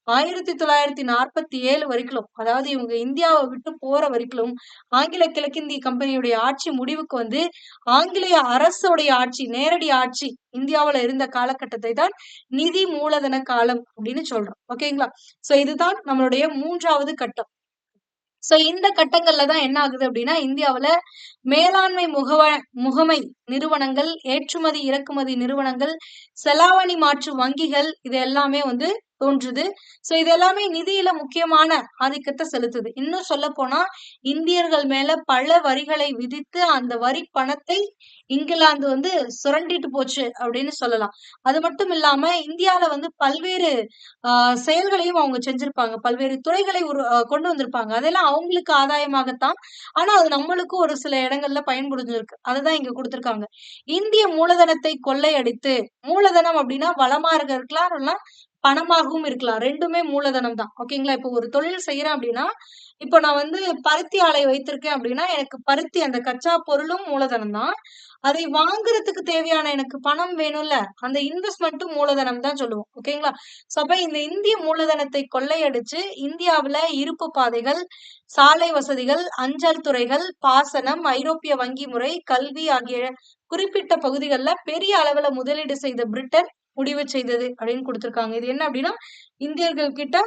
1947 வரைக்கும், அதாவது இவங்க இந்தியாவ விட்டு போற வரைக்கும், ஆங்கில கிழக்கிந்திய கம்பெனியுடைய ஆட்சி முடிவுக்கு வந்து, ஆங்கிலேய அரசுடைய ஆட்சி, நேரடி ஆட்சி இந்தியாவுல இருந்த காலகட்டத்தை தான் நிதி மூலதன காலம் அப்படின்னு சொல்றோம். ஓகேங்களா? சோ இதுதான் நம்மளுடைய 3வது கட்டம். சோ இந்த கட்டங்கள்ல தான் என்ன ஆகுது அப்படின்னா, இந்தியாவுல மேலாண்மை முகமை நிறுவனங்கள், ஏற்றுமதி, இறக்குமதி நிறுவனங்கள், செலாவணி மாற்று வங்கிகள் இது எல்லாமே வந்து தோன்றுது. சோ இது எல்லாமே நிதியில முக்கியமான ஆதிக்கத்த செலுத்துது. இன்னும் சொல்லப்போனா, இந்தியர்கள் மேல பல வரிகளை விதித்து, அந்த வரி பணத்தை இங்கிலாந்து வந்து சுரண்டிட்டு போச்சு அப்படின்னு சொல்லலாம். அது மட்டும் இல்லாம இந்தியால வந்து பல்வேறு ஆ செயல்களையும் அவங்க செஞ்சிருப்பாங்க. பல்வேறு துறைகளை கொண்டு வந்திருப்பாங்க. அதெல்லாம் அவங்களுக்கு ஆதாயமாகத்தான். ஆனா, அது நம்மளுக்கும் ஒரு சில இடங்கள்ல பயன்புரிஞ்சிருக்கு. அததான் இங்க குடுத்திருக்காங்க. இந்திய மூலதனத்தை கொள்ளையடித்து மூலதனம் அப்டின்னா வளமா இருக்கலாம், இல்லன்னா பணமாகவும் இருக்கலாம். 2மே மூலதனம் தான். ஓகேங்களா? இப்போ ஒரு தொழில் செய்றேன் அப்டின்னா, இப்போ நான் வந்து பருத்தி ஆலை வைத்திருக்கேன் அப்டின்னா, எனக்கு பருத்தி அந்த கச்சா பொருளும் மூலதனம் தான். அதை வாங்குறதுக்கு தேவையான எனக்கு பணம் வேணும்ல, அந்த இன்வெஸ்ட்மென்ட்டும் மூலதனம் தான் சொல்லுவோம். ஓகேங்களா? சோ அப்ப இந்த இந்திய மூலதனத்தை கொள்ளையடிச்சு, இந்தியாவுல இருப்பு பாதைகள், சாலை வசதிகள், அஞ்சல் துறைகள், பாசனம், ஐரோப்பிய வங்கி முறை, கல்வி ஆகிய குறிப்பிட்ட பகுதிகள்ல பெரிய அளவுல முதலீடு செய்த பிரிட்டன் முடிவு செய்தது அப்படின்னு குடுத்திருக்காங்க. இது என்ன அப்படின்னா, இந்தியர்கள் கிட்ட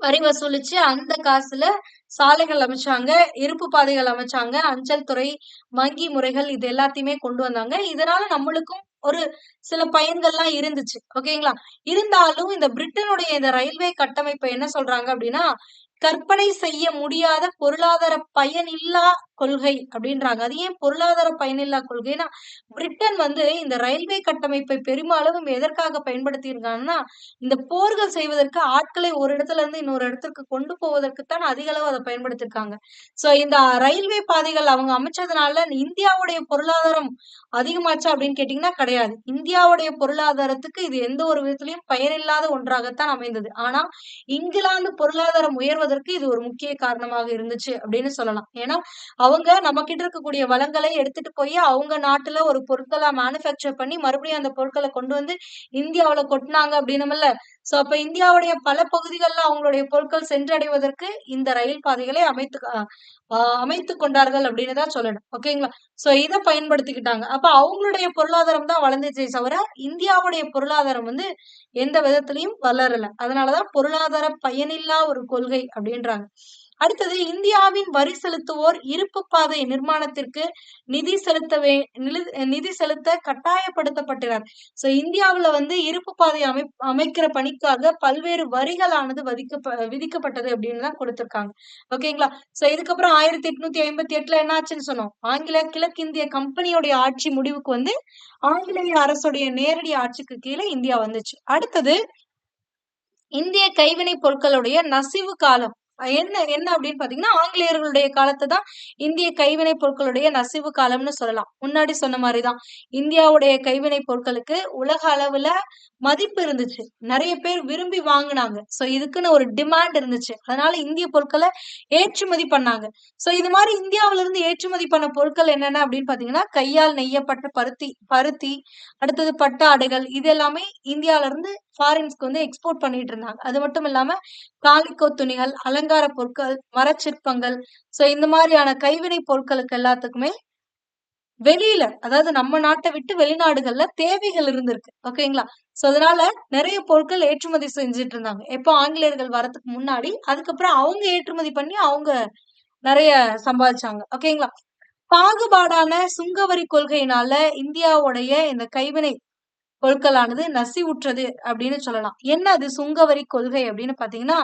வரி வசூலிச்சு அந்த காசுல சாலைகள் அமைச்சாங்க, இருப்பு பாதைகள் அமைச்சாங்க, அஞ்சல் துறை, வங்கி முறைகள் இது எல்லாத்தையுமே கொண்டு வந்தாங்க. இதனால நம்மளுக்கும் ஒரு சில பயன்கள்லாம் இருந்துச்சு. ஓகேங்களா? இருந்தாலும் இந்த பிரிட்டனுடைய இந்த ரயில்வே கட்டமைப்ப என்ன சொல்றாங்க அப்டின்னா, கற்பனை செய்ய முடியாத பொருளாதார பயனில்லா கொள்கை அப்படின்றாங்க. அது ஏன் பொருளாதார பயனில்லா கொள்கைன்னா, பிரிட்டன் வந்து இந்த ரயில்வே கட்டமைப்பை பெருமளவும் எதற்காக பயன்படுத்தியிருக்காங்கன்னா, இந்த போர்கள் செய்வதற்கு ஆட்களை ஒரு இடத்துல இருந்து இன்னொரு இடத்திற்கு கொண்டு போவதற்குத்தான் அதிக அளவு அத பயன்படுத்தியிருக்காங்க. சோ இந்த ரயில்வே பாதைகள் அவங்க அமைச்சதுனால இந்தியாவுடைய பொருளாதாரம் அதிகமாச்சா அப்படின்னு கேட்டீங்கன்னா கிடையாது. இந்தியாவுடைய பொருளாதாரத்துக்கு இது எந்த ஒரு விதத்திலயும் பயனில்லாத ஒன்றாகத்தான் அமைந்தது. ஆனா இங்கிலாந்து பொருளாதாரம் உயர்வதற்கு இது ஒரு முக்கிய காரணமாக இருந்துச்சு அப்படின்னு சொல்லலாம். ஏன்னா, அவங்க நம்மகிட்ட இருக்கக்கூடிய வளங்களை எடுத்துட்டு போய் அவங்க நாட்டுல ஒரு பொருட்களா மேனுஃபேக்சர் பண்ணி மறுபடியும் அந்த பொருட்கள கொண்டு வந்து இந்தியாவுல கொட்டுனாங்க அப்படின்னோம்ல. சோ அப்ப இந்தியாவுடைய பல பகுதிகள்ல அவங்களுடைய பொருட்கள் சென்றடைவதற்கு இந்த ரயில் பாதைகளை அமைத்துக் கொண்டார்கள் அப்படின்னு தான் சொல்லணும். ஓகேங்களா? சோ இத பயன்படுத்திக்கிட்டாங்க. அப்ப அவங்களுடைய பொருளாதாரம் தான் வளர்ந்துச்சே தவிர, இந்தியாவுடைய பொருளாதாரம் வந்து எந்த விதத்திலயும் வளரல. அதனாலதான் பொருளாதார பயனில்லா ஒரு கொள்கை அப்படின்றாங்க. அடுத்தது இந்தியாவின் வரி செலுத்துவோர் இருப்பு பாதை நிர்மாணத்திற்கு நிதி செலுத்தவே நிதி செலுத்த கட்டாயப்படுத்தப்பட்டனர். சோ இந்தியாவுல வந்து இருப்பு பாதை அமைக்கிற பணிக்காக பல்வேறு வரிகளானது விதிக்கப்பட்டது அப்படின்னு தான் கொடுத்திருக்காங்க. ஓகேங்களா? சோ இதுக்கப்புறம் 1858ல என்ன ஆச்சுன்னு சொன்னோம். கிழக்கிந்திய கம்பெனியோட ஆட்சி முடிவுக்கு வந்து ஆங்கிலேய அரசுடைய நேரடி ஆட்சிக்கு கீழே இந்தியா வந்துச்சு. அடுத்தது இந்திய கைவினை பொருட்களுடைய நசிவு காலம். என்ன என்ன அப்படின்னு பாத்தீங்கன்னா, ஆங்கிலேயர்களுடைய காலத்தை தான் இந்திய கைவினை பொருட்களுடைய நசிவு காலம்னு சொல்லலாம். முன்னாடி சொன்ன மாதிரிதான் இந்தியாவுடைய கைவினை பொருட்களுக்கு உலக அளவுல மதிப்பு இருந்துச்சு. நிறைய பேர் விரும்பி வாங்குனாங்க. சோ இதுக்குன்னு ஒரு டிமாண்ட் இருந்துச்சு. அதனால இந்திய பொருட்களை ஏற்றுமதி பண்ணாங்க. சோ இது மாதிரி இந்தியாவில இருந்து ஏற்றுமதி பண்ண பொருட்கள் என்னென்ன அப்படின்னு பாத்தீங்கன்னா, கையால் நெய்யப்பட்ட பருத்தி, அடுத்தது பட்டு ஆடைகள் இது எல்லாமே இந்தியால இருந்து ஃபாரின்ஸ்க்கு வந்து எக்ஸ்போர்ட் பண்ணிட்டு இருந்தாங்க. அது மட்டும் இல்லாம காலிக்கோ துணிகள், அலங்கார பொருட்கள், மரச்சிற்பங்கள், சோ இந்த மாதிரியான கைவினை பொருட்களுக்கு எல்லாத்துக்குமே வெளியில அதாவது நம்ம நாட்டை விட்டு வெளிநாடுகள்ல தேவைகள் இருந்திருக்கு. ஓகேங்களா? சோ அதனால நிறைய பொருட்கள் ஏற்றுமதி செஞ்சுட்டு இருந்தாங்க. எப்போ ஆங்கிலேயர்கள் வரதுக்கு முன்னாடி, அதுக்கப்புறம் அவங்க ஏற்றுமதி பண்ணி அவங்க நிறைய சம்பாதிச்சாங்க. ஓகேங்களா? பாகுபாடான சுங்கவரி கொள்கையினால இந்தியாவுடைய இந்த கைவினை பொருட்களானது நசிவுற்றது அப்படின்னு சொல்லலாம். என்ன அது சுங்கவரி கொள்கை அப்படின்னு பாத்தீங்கன்னா,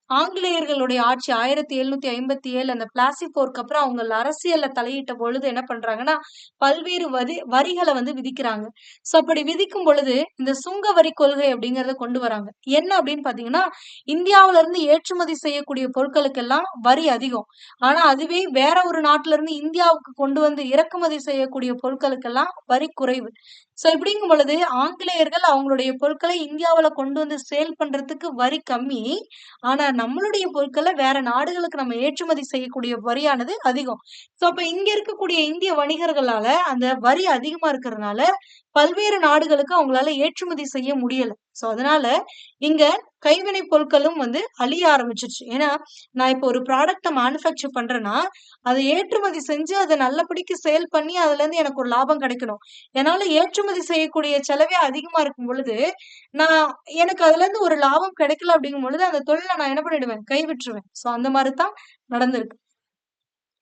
ஆங்கிலேயர்களுடைய ஆட்சி 1757 அந்த பிளாசி போருக்கு அப்புறம் அவங்க அரசியல்ல தலையிட்ட பொழுது என்ன பண்றாங்கன்னா, பல்வேறு வரிகள வந்து விதிக்கிறாங்க. சோ அப்படி விதிக்கும் பொழுது, இந்த சுங்க வரி கொள்கை அப்படிங்கிறத கொண்டு வராங்க. என்ன அப்படின்னு பாத்தீங்கன்னா, இந்தியாவுல இருந்து ஏற்றுமதி செய்யக்கூடிய பொருட்களுக்கெல்லாம் வரி அதிகம். ஆனா அதுவே வேற ஒரு நாட்டுல இருந்து இந்தியாவுக்கு கொண்டு வந்து இறக்குமதி செய்யக்கூடிய பொருட்களுக்கெல்லாம் வரி குறைவு. சோ இப்படிங்கும் பொழுது ஆங்கிலேயர்கள் அவங்களுடைய பொருட்களை இந்தியாவுல கொண்டு வந்து சேல் பண்றதுக்கு வரி கம்மி. ஆனா நம்மளுடைய பொருட்கள வேற நாடுகளுக்கு நம்ம ஏற்றுமதி செய்யக்கூடிய வரியானது அதிகம். சோ அப்ப இங்க இருக்கக்கூடிய இந்திய வணிகர்களால அந்த வரி அதிகமா இருக்கிறதுனால பல்வேறு நாடுகளுக்கு அவங்களால ஏற்றுமதி செய்ய முடியல. சோ அதனால இங்க கைவினை பொருட்களும் வந்து அழிய ஆரம்பிச்சிருச்சு. ஏன்னா நான் இப்போ ஒரு ப்ராடக்ட மேனுஃபேக்சர் பண்றேன்னா, அதை ஏற்றுமதி செஞ்சு அதை நல்லபடிக்கு சேல் பண்ணி அதுல இருந்து எனக்கு ஒரு லாபம் கிடைக்கணும். என்னால ஏற்றுமதி செய்யக்கூடிய செலவே அதிகமா இருக்கும் பொழுது, நான் எனக்கு அதுல இருந்து ஒரு லாபம் கிடைக்கல அப்படிங்கும் பொழுது, அந்த தொழில நான் என்ன பண்ணிடுவேன்? கைவிட்டுருவேன். சோ அந்த மாரி தான் நடந்திருக்கு.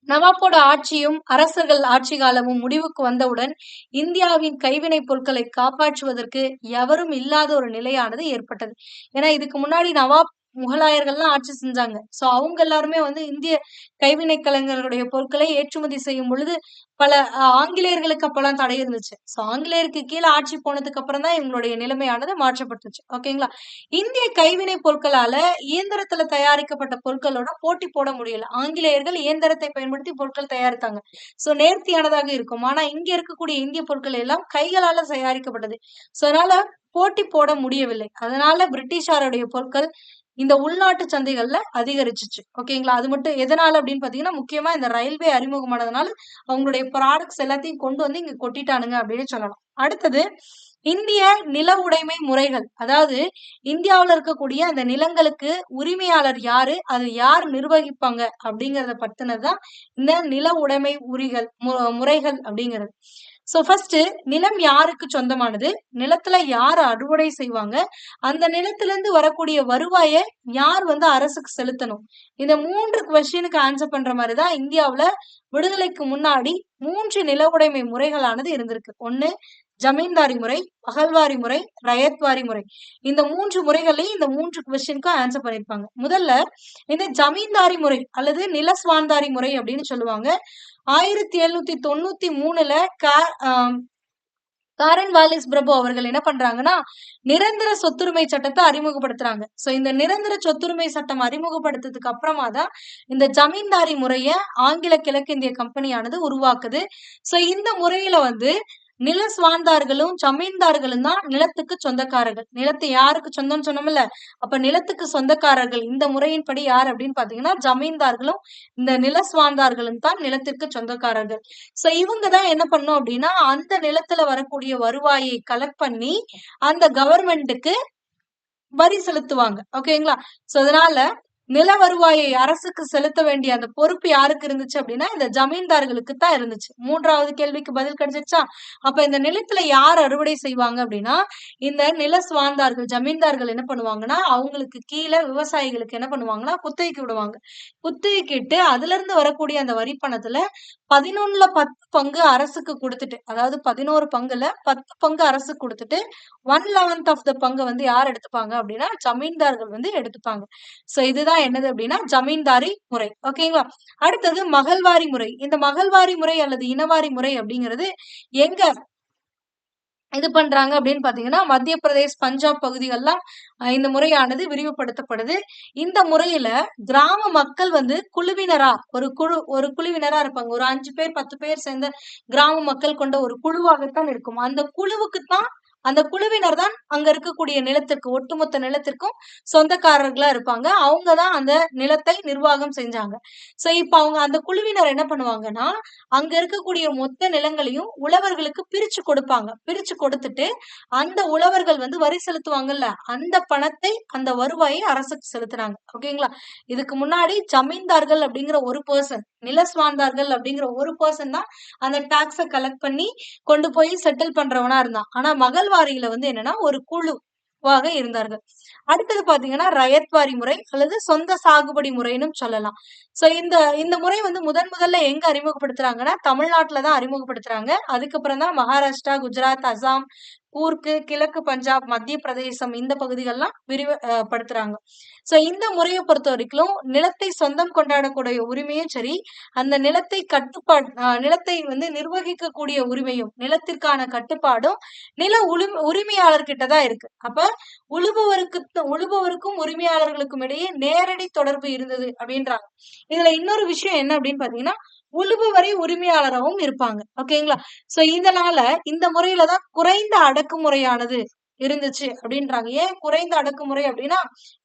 நவாப்போட ஆட்சியும் அரசர்கள் ஆட்சி காலமும் முடிவுக்கு வந்தவுடன் இந்தியாவின் கைவினைப் பொருட்களை காப்பாற்றுவதற்கு எவரும் இல்லாத ஒரு நிலையானது ஏற்பட்டது. ஏன்னா இதுக்கு முன்னாடி நவாப் முகலாயர்கள்லாம் ஆட்சி செஞ்சாங்க. சோ அவங்க எல்லாருமே வந்து இந்திய கைவினை கலைஞர்களுடைய பொருட்களை ஏற்றுமதி செய்யும் பொழுது பல ஆங்கிலேயர்களுக்கு அப்பெல்லாம் தடை இருந்துச்சு. சோ ஆங்கிலேயருக்கு கீழ ஆட்சி போனதுக்கு அப்புறம் தான் இவங்களுடைய நிலைமையானது மாற்றப்பட்டுச்சு. ஓகேங்களா? இந்திய கைவினை பொருட்களால இயந்திரத்துல தயாரிக்கப்பட்ட பொருட்களோட போட்டி போட முடியல. ஆங்கிலேயர்கள் இயந்திரத்தை பயன்படுத்தி பொருட்கள் தயாரித்தாங்க. சோ நேர்த்தியானதாக இருக்கும். ஆனா இங்க இருக்கக்கூடிய இந்திய பொருட்கள் எல்லாம் கைகளால தயாரிக்கப்பட்டது. சோ அதனால போட்டி போட முடியவில்லை. அதனால பிரிட்டிஷாருடைய பொருட்கள் இந்த உள்நாட்டு சந்தைகள்ல அதிகரிச்சுச்சு. ஓகேங்களா? அது மட்டும் எதனால அப்படின்னு பாத்தீங்கன்னா, முக்கியமா இந்த ரயில்வே அறிமுகமானதுனால அவங்களுடைய ப்ராடக்ட்ஸ் எல்லாத்தையும் கொண்டு வந்து இங்க கொட்டிட்டானுங்க அப்படின்னு சொல்லலாம். அடுத்தது இந்திய நில உடைமை முறைகள். அதாவது இந்தியாவுல இருக்கக்கூடிய அந்த நிலங்களுக்கு உரிமையாளர் யாரு? அது யார் நிர்வகிப்பாங்க? அப்படிங்கிறத பத்தினதுதான் இந்த நில உடைமை முறைகள் அப்படிங்கிறது. சோ ஃபர்ஸ்ட் நிலம் யாருக்கு சொந்தமானது? நிலத்துல யார் அறுவடை செய்வாங்க? அந்த நிலத்துல இருந்து வரக்கூடிய வருவாய யார் வந்து அரசுக்கு செலுத்தணும்? இந்த 3 கொஸ்டினுக்கு ஆன்சர் பண்ற மாதிரிதான் இந்தியாவுல விடுதலைக்கு முன்னாடி 3 நில உடைமை முறைகளானது இருந்திருக்கு. ஒண்ணு ஜமீன்தாரி முறை, பகல்வாரி முறை, ரயத்வாரி முறை. இந்த 3 முறைகள்லயும் இந்த 3 கொஸ்டினுக்கும் ஆன்சர் பண்ணியிருப்பாங்க. முதல்ல இந்த ஜமீன்தாரி முறை அல்லது நிலஸ்வான்தாரி முறை அப்படின்னு சொல்லுவாங்க. 1793ல காரன் வாலிஸ் பிரபு அவர்கள் என்ன பண்றாங்கன்னா நிரந்தர சொத்துரிமை சட்டத்தை அறிமுகப்படுத்துறாங்க. சோ இந்த நிரந்தர சொத்துரிமை சட்டம் அறிமுகப்படுத்ததுக்கு அப்புறமா தான் இந்த ஜமீன்தாரி முறைய ஆங்கில கிழக்கிந்திய கம்பெனியானது உருவாக்குது. சோ இந்த முறையில வந்து நில சுவாந்தார்களும் ஜமீன்தார்களும் தான் நிலத்துக்கு சொந்தக்காரர்கள். நிலத்தை யாருக்கு சொந்தம்னு சொன்னோம்ல, அப்ப நிலத்துக்கு சொந்தக்காரர்கள் இந்த முறையின்படி யார் அப்படின்னு பாத்தீங்கன்னா ஜமீன்தார்களும் இந்த நில சுவாந்தார்களும் தான் நிலத்திற்கு சொந்தக்காரர்கள். சோ இவங்க தான் என்ன பண்ணும் அப்படின்னா அந்த நிலத்துல வரக்கூடிய வருவாயை கலெக்ட் பண்ணி அந்த கவர்மெண்ட்டுக்கு வரி செலுத்துவாங்க. ஓகேங்களா? சோ அதனால நில வருவாயை அரசுக்கு செலுத்த வேண்டிய அந்த பொறுப்பு யாருக்கு இருந்துச்சு அப்படின்னா இந்த ஜமீன்தார்களுக்கு தான் இருந்துச்சு. 3வது கேள்விக்கு பதில் கிடைச்சிருச்சா? அப்ப இந்த நிலத்துல யார் அறுவடை செய்வாங்க அப்படின்னா இந்த நில சுவாந்தார்கள் ஜமீன்தார்கள் என்ன பண்ணுவாங்கன்னா அவங்களுக்கு கீழே விவசாயிகளுக்கு என்ன பண்ணுவாங்கன்னா குத்தகைக்கு விடுவாங்க. குத்தகைக்கிட்டு அதுல இருந்து வரக்கூடிய அந்த வரி பணத்துல 11ல 10 பங்கு அரசுக்கு கொடுத்துட்டு, அதாவது 11 பங்குல 10 பங்கு அரசுக்கு கொடுத்துட்டு 1/11 ஆஃப் த பங்கு வந்து யார் எடுத்துப்பாங்க அப்படின்னா ஜமீன்தார்கள் வந்து எடுத்துப்பாங்க. சோ இதுதான் என்னது அப்படின்னா ஜமீன்தாரி முறை. ஓகேங்களா? அடுத்தது மகள்வாரி முறை. இந்த மகள்வாரி முறை அல்லது இனவாரி முறை அப்படிங்கிறது எங்க இது பண்றாங்க அப்படின்னு பாத்தீங்கன்னா மத்திய பிரதேஷ், பஞ்சாப் பகுதிகள்லாம் இந்த முறையானது விரிவுபடுத்தப்படுது. இந்த முறையில கிராம மக்கள் வந்து குழுவினரா ஒரு குழுவினரா இருப்பாங்க. ஒரு 5 பேர் 10 பேர் சேர்ந்த கிராம மக்கள் கொண்ட ஒரு குழுவாகத்தான் இருக்கும். அந்த குழுவினர் தான் அங்க இருக்கக்கூடிய நிலத்திற்கு ஒட்டுமொத்த நிலத்திற்கும் சொந்தக்காரர்களா இருப்பாங்க. அவங்க தான் அந்த நிலத்தை நிர்வாகம் செஞ்சாங்க. சோ இப்ப அவங்க அந்த குழுவினர் என்ன பண்ணுவாங்கன்னா அங்க இருக்கக்கூடிய மொத்த நிலங்களையும் உழவர்களுக்கு பிரிச்சு கொடுப்பாங்க. பிரிச்சு கொடுத்துட்டு அந்த உழவர்கள் வந்து வரி செலுத்துவாங்கல்ல அந்த பணத்தை அந்த வருவாயை அரசுக்கு செலுத்துறாங்க. ஓகேங்களா? இதுக்கு முன்னாடி ஜமீன்தார்கள் அப்படிங்கிற ஒரு பர்சன், நிலஸ்வாந்தார்கள் அப்படிங்கிற ஒரு பர்சன் தான் அந்த டாக்ஸ கலெக்ட் பண்ணி கொண்டு போய் செட்டில் பண்றவனா இருந்தான். ஆனா மகள்வாரியில வந்து என்னன்னா ஒரு குழுவாக இருந்தார்கள். அடுத்தது பாத்தீங்கன்னா ரயத்வாரி முறை அல்லது சொந்த சாகுபடி முறைன்னு சொல்லலாம். சோ இந்த முறை வந்து முதல்ல எங்க அறிமுகப்படுத்துறாங்கன்னா தமிழ்நாட்டுல தான் அறிமுகப்படுத்துறாங்க. அதுக்கப்புறம் தான் மகாராஷ்டிரா, குஜராத், அசாம், கூர்க்கு, கிழக்கு பஞ்சாப், மத்திய பிரதேசம் இந்த பகுதிகள்லாம் படுத்துறாங்க. சோ இந்த முறையை பொறுத்த வரைக்கும் நிலத்தை சொந்தம் கொண்டாடக்கூடிய உரிமையும் சரி, அந்த நிலத்தை வந்து நிர்வகிக்கக்கூடிய உரிமையும், நிலத்திற்கான கட்டுப்பாடும் நில உரிமையாளர்கிட்ட தான் இருக்கு. அப்ப உழுபவருக்கும் உரிமையாளர்களுக்கும் இடையே நேரடி தொடர்பு இருந்தது அப்படின்றாங்க. இதுல இன்னொரு விஷயம் என்ன அப்படின்னு பாத்தீங்கன்னா உழுபவரை உரிமையாளராகவும் இருப்பாங்க. ஓகேங்களா? சோ இதனால இந்த முறையில தான் குறைந்த அடக்குமுறையானது இருந்துச்சு அப்படின்றாங்க. ஏன் குறைந்த அடக்குமுறை அப்படின்னா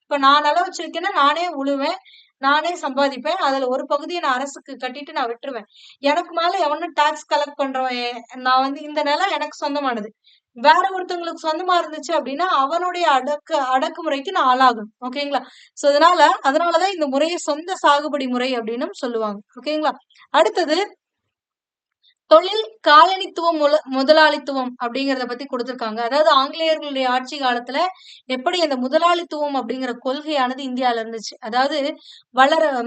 இப்ப நான் நிலம் வச்சிருக்கேன்னா நானே உழுவேன், நானே சம்பாதிப்பேன். அதுல ஒரு பகுதியை நான் அரசுக்கு கட்டிட்டு நான் விட்டுருவேன். எனக்கு மேல எவனும் டாக்ஸ் கலெக்ட் பண்றவன் நான் வந்து இந்த நிலம் எனக்கு சொந்தமானது. வேற ஒருத்தவங்களுக்கு சொந்தமா இருந்துச்சு அப்படின்னா அவனுடைய அடக்குமுறைக்கு நான் ஆளாகணும். ஓகேங்களா? சோ அதனாலதான் இந்த முறையை சொந்த சாகுபடி முறை அப்படின்னு சொல்லுவாங்க. ஓகேங்களா? அடுத்தது தொழில் காலனித்துவம் முதலாளித்துவம் அப்படிங்கறத பத்தி கொடுத்திருக்காங்க. அதாவது ஆங்கிலேயர்களுடைய ஆட்சி காலத்துல எப்படி அந்த முதலாளித்துவம் அப்படிங்கிற கொள்கையானது இந்தியால இருந்துச்சு. அதாவது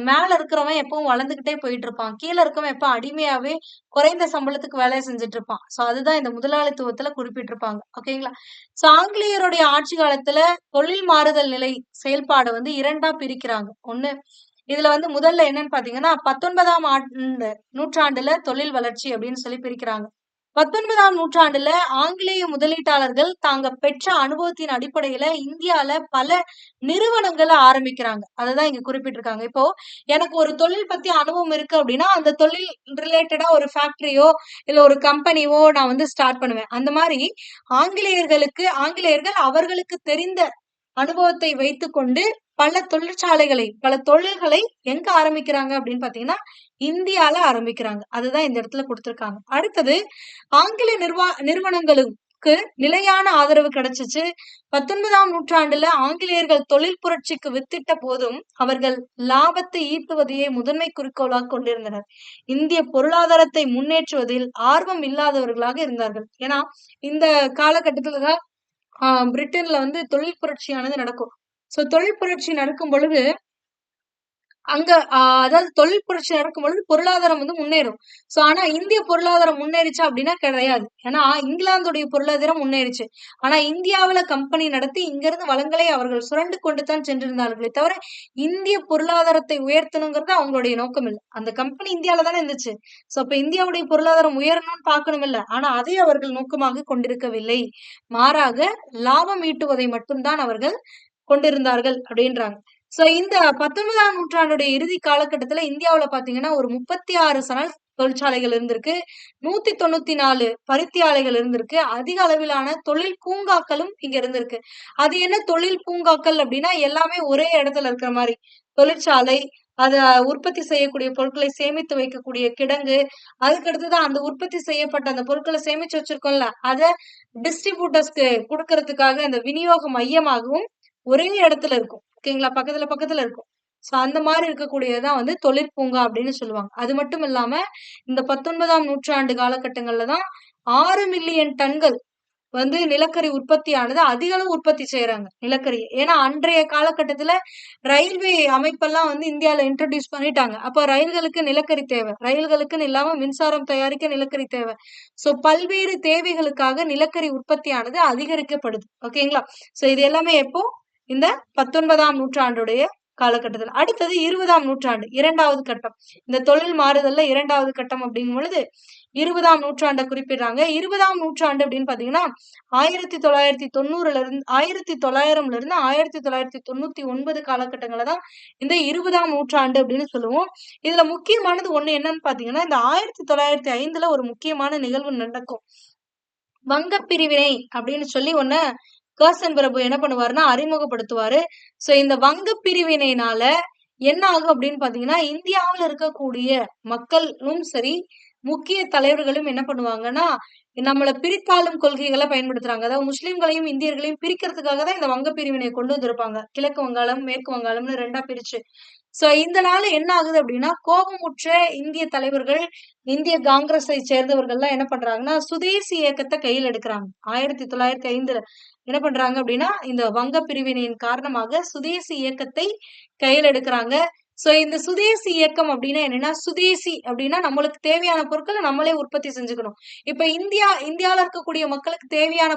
மேல இருக்கிறவன் எப்பவும் வளர்ந்துகிட்டே போயிட்டு இருப்பான். கீழே இருக்கவன் எப்ப அடிமையாவே குறைந்த சம்பளத்துக்கு வேலையை செஞ்சுட்டு இருப்பான். சோ அதுதான் இந்த முதலாளித்துவத்துல குறிப்பிட்டிருப்பாங்க. ஓகேங்களா? சோ ஆங்கிலேயருடைய ஆட்சி காலத்துல தொழில் மாறுதல் நிலை செயல்பாடு வந்து 2ஆ பிரிக்கிறாங்க. ஒண்ணு இதுல வந்து முதல்ல என்னன்னு பாத்தீங்கன்னா 19ஆம் நூற்றாண்டுல தொழில் வளர்ச்சி அப்படின்னு சொல்லி பிரிக்கிறாங்க. 19ஆம் நூற்றாண்டுல ஆங்கிலேய முதலீட்டாளர்கள் தாங்க பெற்ற அனுபவத்தின் அடிப்படையில இந்தியால பல நிறுவனங்களை ஆரம்பிக்கிறாங்க. அததான் இங்க குறிப்பிட்டிருக்காங்க. இப்போ எனக்கு ஒரு தொழில் பத்தி அனுபவம் இருக்கு அப்படின்னா அந்த தொழில் ரிலேட்டடா ஒரு ஃபேக்டரியோ இல்ல ஒரு கம்பெனியோ நான் வந்து ஸ்டார்ட் பண்ணுவேன். அந்த மாதிரி ஆங்கிலேயர்கள் அவர்களுக்கு தெரிந்த அனுபவத்தை வைத்துக்கொண்டு பல தொழில்களை எங்க ஆரம்பிக்கிறாங்க அப்படின்னு பாத்தீங்கன்னா இந்தியால ஆரம்பிக்கிறாங்க. அதுதான் இந்த இடத்துல கொடுத்திருக்காங்க. அடுத்தது ஆங்கில நிறுவனங்களுக்கு நிலையான ஆதரவு கிடைச்சிச்சு. 19ஆம் நூற்றாண்டுல ஆங்கிலேயர்கள் தொழில் புரட்சிக்கு வித்திட்ட போதும் அவர்கள் லாபத்தை ஈட்டுவதையே முதன்மை குறிக்கோளாக கொண்டிருந்தனர். இந்திய பொருளாதாரத்தை முன்னேற்றுவதில் ஆர்வம் இல்லாதவர்களாக இருந்தார்கள். ஏன்னா இந்த காலகட்டத்துலதான் பிரிட்டன்ல வந்து தொழில் புரட்சியானது நடக்கும். சோ தொழில் புரட்சி நடக்கும் பொழுது அங்க அதாவது தொழில் புரட்சி நடக்கும் பொழுது பொருளாதாரம் வந்து முன்னேறும். சோ ஆனா இந்திய பொருளாதாரம் முன்னேறிச்சா அப்படின்னா கிடையாது. ஏன்னா இங்கிலாந்துடைய பொருளாதாரம் முன்னேறிச்சு. ஆனா இந்தியாவுல கம்பெனி நடத்தி இங்கிருந்து வளங்களை அவர்கள் சுரண்டு கொண்டு தான் சென்றிருந்தார்களே தவிர இந்திய பொருளாதாரத்தை உயர்த்தணுங்கிறது அவங்களுடைய நோக்கம் இல்ல. அந்த கம்பெனி இந்தியால தானே இருந்துச்சு. சோ அப்ப இந்தியாவுடைய பொருளாதாரம் உயரணும்னு பார்க்கணும் இல்ல. ஆனா அதை அவர்கள் நோக்கமாக கொண்டிருக்கவில்லை. மாறாக லாபம் ஈட்டுவதை மட்டும்தான் அவர்கள் கொண்டிருந்தார்கள் அப்படின்றாங்க. சோ இந்த 19ஆம் நூற்றாண்டுடைய இறுதி காலகட்டத்துல இந்தியாவுல பாத்தீங்கன்னா, ஒரு 36 சணல் தொழிற்சாலைகள் இருந்திருக்கு. 194 பருத்தி ஆலைகள் இருந்திருக்கு. அதிக அளவிலான தொழில் பூங்காக்களும் இங்க இருந்திருக்கு. அது என்ன தொழில் பூங்காக்கள் அப்படின்னா, எல்லாமே ஒரே இடத்துல இருக்கிற மாரி. தொழிற்சாலை, அத உற்பத்தி செய்யக்கூடிய பொருட்களை சேமித்து வைக்கக்கூடிய கிடங்கு, அதுக்கு அடுத்தது அந்த உற்பத்தி செய்யப்பட்ட அந்த பொருட்கள சேமிச்சு வச்சிருக்கோம்ல, அத டிஸ்ட்ரிபியூட்டர்ஸ்க்கு குடுக்கறதுக்காக அந்த விநியோக மையமாகவும் ஒரே இடத்துல இருக்கும். ஓகேங்களா? பக்கத்துல, பக்கத்துல இருக்கும். சோ அந்த மாரி இருக்கக்கூடியது தான் வந்து தொழிற்பூங்கா அப்படின்னு சொல்லுவாங்க. அது மட்டும் இல்லாம, இந்த 19ஆம் நூற்றாண்டு காலகட்டங்கள்ல தான் 6 மில்லியன் டன்கள் வந்து நிலக்கரி உற்பத்தியானது அதிக அளவு உற்பத்தி செய்றாங்க, நிலக்கரிய. ஏன்னா, அன்றைய காலகட்டத்துல ரயில்வே அமைப்பெல்லாம் வந்து இந்தியால இன்ட்ரோடியூஸ் பண்ணிட்டாங்க. அப்ப ரயில்களுக்கு நிலக்கரி தேவை. ரயில்களுக்குன்னு இல்லாம மின்சாரம் தயாரிக்க நிலக்கரி தேவை. சோ பல்வேறு தேவைகளுக்காக நிலக்கரி உற்பத்தியானது அதிகரிக்கப்படுது. ஓகேங்களா? சோ இது எல்லாமே எப்போ? இந்த 19ஆம் நூற்றாண்டுடைய காலகட்டத்துல. அடுத்தது 20ஆம் நூற்றாண்டு 2வது கட்டம். இந்த தொழில் மாறுதல்ல 2வது கட்டம் அப்படிங்கும் பொழுது 20ஆம் நூற்றாண்ட குறிப்பிடுறாங்க. 20ஆம் நூற்றாண்டு அப்படின்னு பார்த்தீங்கன்னா, 1990ல இருந்து 1900ல இருந்து 1999 காலகட்டங்கள்ல தான் இந்த 20ஆம் நூற்றாண்டு அப்படின்னு சொல்லுவோம். இதுல முக்கியமானது ஒண்ணு என்னன்னு பார்த்தீங்கன்னா, இந்த 1905ல ஒரு முக்கியமான நிகழ்வு நடக்கும். வங்கப் பிரிவினை அப்படின்னு சொல்லி ஒண்ண கர்சன் பிரபு என்ன பண்ணுவாருன்னா அறிமுகப்படுத்துவாரு. சோ இந்த வங்கப் பிரிவினையினால என்ன ஆகும் அப்படின்னு பாத்தீங்கன்னா, இந்தியாவுல இருக்கக்கூடிய மக்களும் சரி, முக்கிய தலைவர்களும் என்ன பண்ணுவாங்கன்னா, நம்மள பிரித்தாளும் கொள்கைகள பயன்படுத்துறாங்க. அதாவது முஸ்லிம்களையும், இந்தியர்களையும் பிரிக்கிறதுக்காக தான் இந்த வங்கப் பிரிவினைய கொண்டு வந்திருப்பாங்க. கிழக்கு வங்காளம், மேற்கு வங்காளம்னு 2ஆ பிரிச்சு. சோ இதனால என்ன ஆகுது அப்படின்னா, கோபமுற்ற இந்திய தலைவர்கள், இந்திய காங்கிரஸை சேர்ந்தவர்கள்லாம் என்ன பண்றாங்கன்னா, சுதேசி இயக்கத்த கையில எடுக்குறாங்க. 1905ல என்ன பண்றாங்க அப்படின்னா, இந்த வங்க பிரிவினையின் காரணமாக சுதேசி இயக்கத்தை கையில எடுக்குறாங்க. சோ இந்த சுதேசி இயக்கம் அப்படின்னா என்னன்னா, சுதேசி அப்படின்னா நம்மளுக்கு தேவையான பொருட்கள நம்மளே உற்பத்தி செஞ்சுக்கணும். இப்ப இந்தியால இருக்கக்கூடிய மக்களுக்கு தேவையான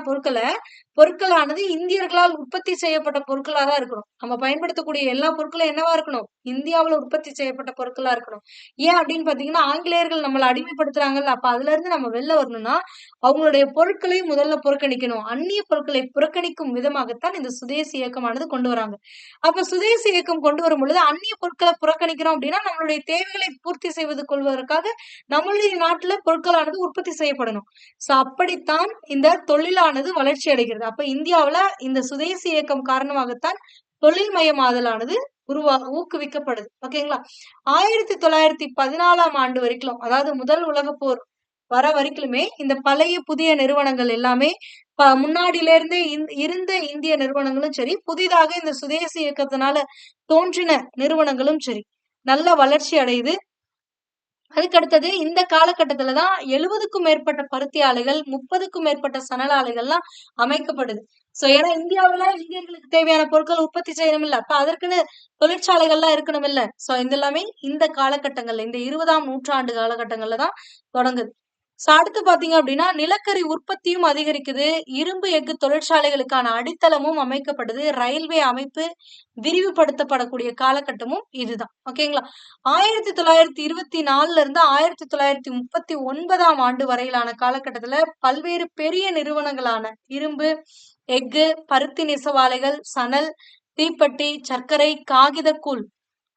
பொருட்களானது இந்தியர்களால் உற்பத்தி செய்யப்பட்ட பொருட்களா தான் இருக்கணும். நம்ம பயன்படுத்தக்கூடிய எல்லா பொருட்களும் என்னவா இருக்கணும்? இந்தியாவுல உற்பத்தி செய்யப்பட்ட பொருட்களா இருக்கணும். ஏன் அப்படின்னு பார்த்தீங்கன்னா, ஆங்கிலேயர்கள் நம்மள அடிமைப்படுத்துறாங்கல்ல, அப்ப அதுலருந்து நம்ம வெளில வரணும்னா, அவங்களுடைய பொருட்களை முதல்ல புறக்கணிக்கணும். அந்நிய பொருட்களை புறக்கணிக்கும் விதமாகத்தான் இந்த சுதேசி இயக்கமானது கொண்டு வராங்க. அப்ப சுதேசி இயக்கம் கொண்டு வரும் பொழுது, அந்நிய பொருட்கள புறக்கணிக்கிறோம் அப்படின்னா, நம்மளுடைய தேவைகளை பூர்த்தி செய்வது கொள்வதற்காக நம்மளுடைய நாட்டுல பொருட்களானது உற்பத்தி செய்யப்படணும். சோ அப்படித்தான் இந்த தொழிலானது வளர்ச்சி அடைகிறது. அப்ப இந்தியாவுல இந்த சுதேசி இயக்கம் காரணமாகத்தான் தொழில்மயமாதலானது ஊக்குவிக்கப்படுது. ஓகேங்களா? 1914ஆம் ஆண்டு வரைக்கும், அதாவது முதல் உலகப் போர் வர வரைக்குமே இந்த பழைய புதிய நிறுவனங்கள் எல்லாமே முன்னாடியில இருந்தே இருந்த இந்திய நிறுவனங்களும் சரி, புதிதாக இந்த சுதேசி இயக்கத்தினால தோன்றின நிறுவனங்களும் சரி, நல்ல வளர்ச்சி அடையுது. அதுக்கு அடுத்தது இந்த காலகட்டத்துல தான் 70க்கும் மேற்பட்ட பருத்தி ஆலைகள், 30க்கும் மேற்பட்ட சணல் ஆலைகள்லாம் அமைக்கப்படுது. சோ ஏன்னா இந்தியாவுல இந்தியர்களுக்கு தேவையான பொருட்கள் உற்பத்தி செய்யணும்ல. அப்ப அதற்குன்னு தொழிற்சாலைகள்லாம் இருக்கணும்ல. சோ இது எல்லாமே இந்த காலகட்டங்கள்ல, இந்த 20ஆம் நூற்றாண்டு காலகட்டங்கள்ல தான் தொடங்குது. சோ அடுத்து பார்த்தீங்க அப்படின்னா, நிலக்கரி உற்பத்தியும் அதிகரிக்குது. இரும்பு எஃகு தொழிற்சாலைகளுக்கான அடித்தளமும் அமைக்கப்படுது. ரயில்வே அமைப்பு விரிவுபடுத்தப்படக்கூடிய காலகட்டமும் இதுதான். ஓகேங்களா? 1924ல இருந்து 1939ஆம் ஆண்டு வரையிலான காலகட்டத்துல பல்வேறு பெரிய நிறுவனங்களான இரும்பு, எஃகு, பருத்தி நெசவாலைகள், சணல், தீப்பெட்டி, சர்க்கரை,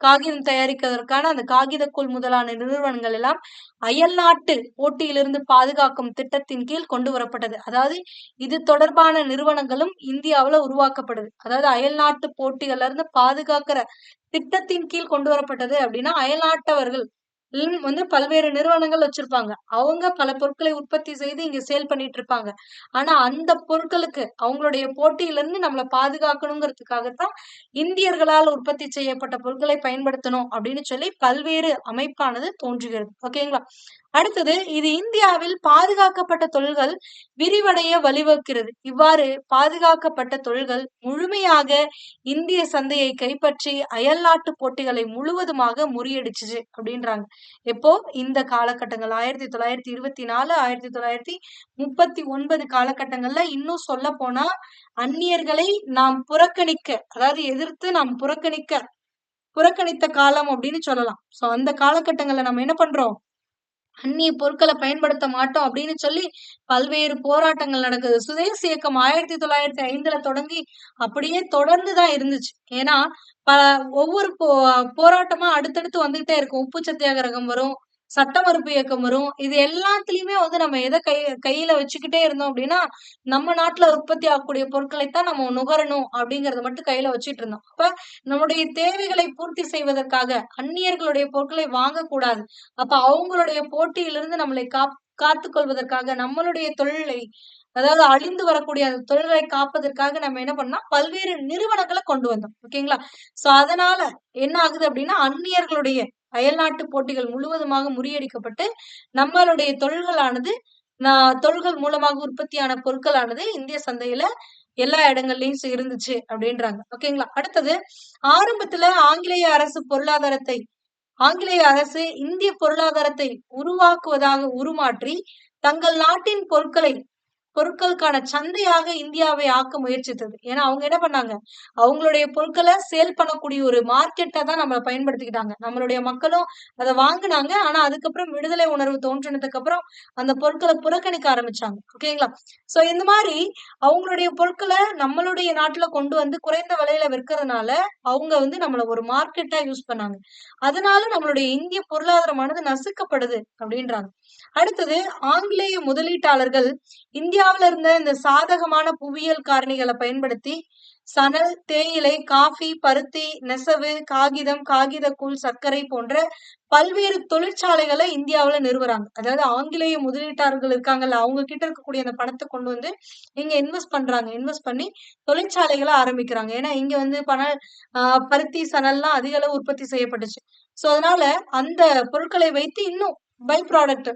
காகிதம் தயாரிப்பதற்கான அந்த காகிதக்கூழ் முதலான நிறுவனங்கள் எல்லாம் அயல்நாட்டு போட்டியிலிருந்து பாதுகாக்கும் திட்டத்தின் கீழ் கொண்டு வரப்பட்டது. அதாவது இது தொடர்பான நிறுவனங்களும் இந்தியாவுல உருவாக்கப்படுது. அதாவது அயல்நாட்டு போட்டிகள்ல இருந்து பாதுகாக்கிற திட்டத்தின் கீழ் கொண்டு வரப்பட்டது அப்படின்னா, அயல்நாட்டவர்கள் வந்து பல்வேறு நிறுவனங்கள் வச்சிருப்பாங்க. அவங்க பல பொருட்களை உற்பத்தி செய்து இங்க சேல் பண்ணிட்டு இருப்பாங்க. ஆனா அந்த பொருட்களுக்கு அவங்களுடைய போட்டியிலிருந்து நம்மள பாதுகாக்கணுங்கிறதுக்காகத்தான் இந்தியர்களால் உற்பத்தி செய்யப்பட்ட பொருட்களை பயன்படுத்தணும் அப்படின்னு சொல்லி பல்வேறு அமைப்பானது தோன்றுகிறது. ஓகேங்களா? அடுத்தது இது இந்தியாவில் பாதுகாக்கப்பட்ட தொழில்கள் விரிவடைய வழிவகுக்கிறது. இவ்வாறு பாதுகாக்கப்பட்ட தொழில்கள் முழுமையாக இந்திய சந்தையை கைப்பற்றி அயல்நாட்டு போட்டிகளை முழுவதுமாக முறியடிச்சுச்சு அப்படின்றாங்க. எப்போ இந்த காலகட்டங்கள் 1924 1939 காலகட்டங்கள்ல இன்னும் சொல்ல போனா அந்நியர்களை நாம் புறக்கணிக்க, அதாவது எதிர்த்து நாம் புறக்கணித்த காலம் அப்படின்னு சொல்லலாம். சோ அந்த காலகட்டங்கள்ல நம்ம என்ன பண்றோம், அந்நிய பொருட்களை பயன்படுத்த மாட்டோம் அப்படின்னு சொல்லி பல்வேறு போராட்டங்கள் நடக்குது. சுதேசி இயக்கம் 1905ல தொடங்கி அப்படியே தொடர்ந்துதான் இருந்துச்சு. ஏன்னா ஒவ்வொரு போராட்டமா அடுத்தடுத்து வந்துகிட்டே இருக்கும். உப்பு சத்தியாகிரகம் வரும், சட்ட மறுப்பு இயக்கம் வரும். இது எல்லாத்துலயுமே நம்ம எதை கையில வச்சுக்கிட்டே இருந்தோம் அப்படின்னா, நம்ம நாட்டுல உற்பத்தி ஆகக்கூடிய பொருட்களைத்தான் நம்ம நுகரணும் அப்படிங்கறத மட்டும் கையில வச்சுட்டு இருந்தோம். அப்ப நம்முடைய தேவைகளை பூர்த்தி செய்வதற்காக அந்நியர்களுடைய பொருட்களை வாங்கக்கூடாது. அப்ப அவங்களுடைய போட்டியிலிருந்து நம்மளை காத்துக் கொள்வதற்காக நம்மளுடைய தொழிலை, அதாவது அழிந்து வரக்கூடிய அந்த தொழிலை காப்பதற்காக நம்ம என்ன பண்ணோம், பல்வேறு நிறுவனங்களை கொண்டு வந்தோம். ஓகேங்களா? சோ அதனால என்ன ஆகுது அப்படின்னா, அந்நியர்களுடைய அயல்நாட்டு போட்டிகள் முழுவதுமாக முறியடிக்கப்பட்டு நம்மளுடைய தொழில்களானது தொழில்கள் மூலமாக உற்பத்தியான பொருட்களானது இந்திய சந்தையில எல்லா இடங்கள்லயும் இருந்துச்சு அப்படின்றாங்க. ஓகேங்களா? அடுத்தது ஆரம்பத்துல ஆங்கிலேய அரசு இந்திய பொருளாதாரத்தை உருவாக்குவதாக உருமாற்றி தங்கள் நாட்டின் பொருட்களுக்கான சந்தையாக இந்தியாவை ஆக்க முயற்சித்தது. ஏன்னா அவங்க என்ன பண்ணாங்க, அவங்களுடைய பொருட்களை சேல் பண்ணக்கூடிய ஒரு மார்க்கெட்டை தான் நம்மளை பயன்படுத்திக்கிட்டாங்க. நம்மளுடைய மக்களும் அதை வாங்கினாங்க. ஆனா அதுக்கப்புறம் விடுதலை உணர்வு தோன்றினதுக்கு அப்புறம் அந்த பொருட்களை புறக்கணிக்க ஆரம்பிச்சாங்க. ஓகேங்களா? சோ இந்த மாதிரி அவங்களுடைய பொருட்களை நம்மளுடைய நாட்டுல கொண்டு வந்து குறைந்த விலையில விற்கிறதுனால அவங்க நம்மள ஒரு மார்க்கெட்டா யூஸ் பண்ணாங்க. அதனால நம்மளுடைய இந்திய பொருளாதாரமானது நசுக்கப்படுது அப்படின்றாங்க. அடுத்தது ஆங்கிலேய முதலீட்டாளர்கள் இந்தியாவுல இருந்த இந்த சாதகமான புவியியல் காரணிகளை பயன்படுத்தி சணல், தேயிலை, காஃபி, பருத்தி, நெசவு, காகிதம், காகிதக்கூழ், சர்க்கரை போன்ற பல்வேறு தொழிற்சாலைகளை இந்தியாவுல நிறுவுறாங்க. அதாவது ஆங்கிலேய முதலீட்டாளர்கள் இருக்காங்கல்ல, அவங்க கிட்ட இருக்கக்கூடிய அந்த பணத்தை கொண்டு வந்து இங்க இன்வெஸ்ட் பண்றாங்க. இன்வெஸ்ட் பண்ணி தொழிற்சாலைகளை ஆரம்பிக்கிறாங்க. ஏன்னா இங்க பருத்தி, சணல்லாம் அதிக அளவு உற்பத்தி செய்யப்பட்டுச்சு. சோ அதனால அந்த பொருட்களை வைத்து இன்னும் பை ப்ராடக்ட்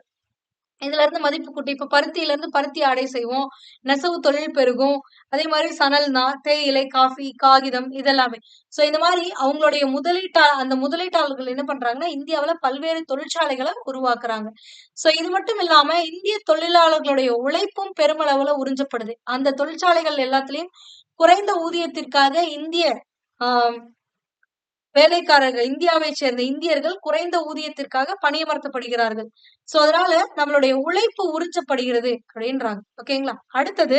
இதுல இருந்து மதிப்பு கூட்டி, இப்ப பருத்தியில இருந்து பருத்தி ஆடை செய்வோம், நெசவு தொழில் பெருகும். அதே மாதிரி சணல்னா தேயிலை, காஃபி, காகிதம் இதெல்லாமே. சோ இந்த மாதிரி அவங்களுடைய அந்த முதலீட்டாளர்கள் என்ன பண்றாங்கன்னா, இந்தியாவுல பல்வேறு தொழிற்சாலைகளை உருவாக்குறாங்க. சோ இது மட்டும் இல்லாம இந்திய தொழிலாளர்களுடைய உழைப்பும் பெருமளவுல உறிஞ்சப்படுது. அந்த தொழிற்சாலைகள் எல்லாத்துலயும் குறைந்த ஊதியத்திற்காக ஆஹ் வேலைக்காரர்கள், இந்தியாவை சேர்ந்த இந்தியர்கள் குறைந்த ஊதியத்திற்காக பணியமர்த்தப்படுகிறார்கள். சோ அதனால நம்மளுடைய உழைப்பு உறிஞ்சப்படுகிறது அப்படின்றாங்க. ஓகேங்களா? அடுத்தது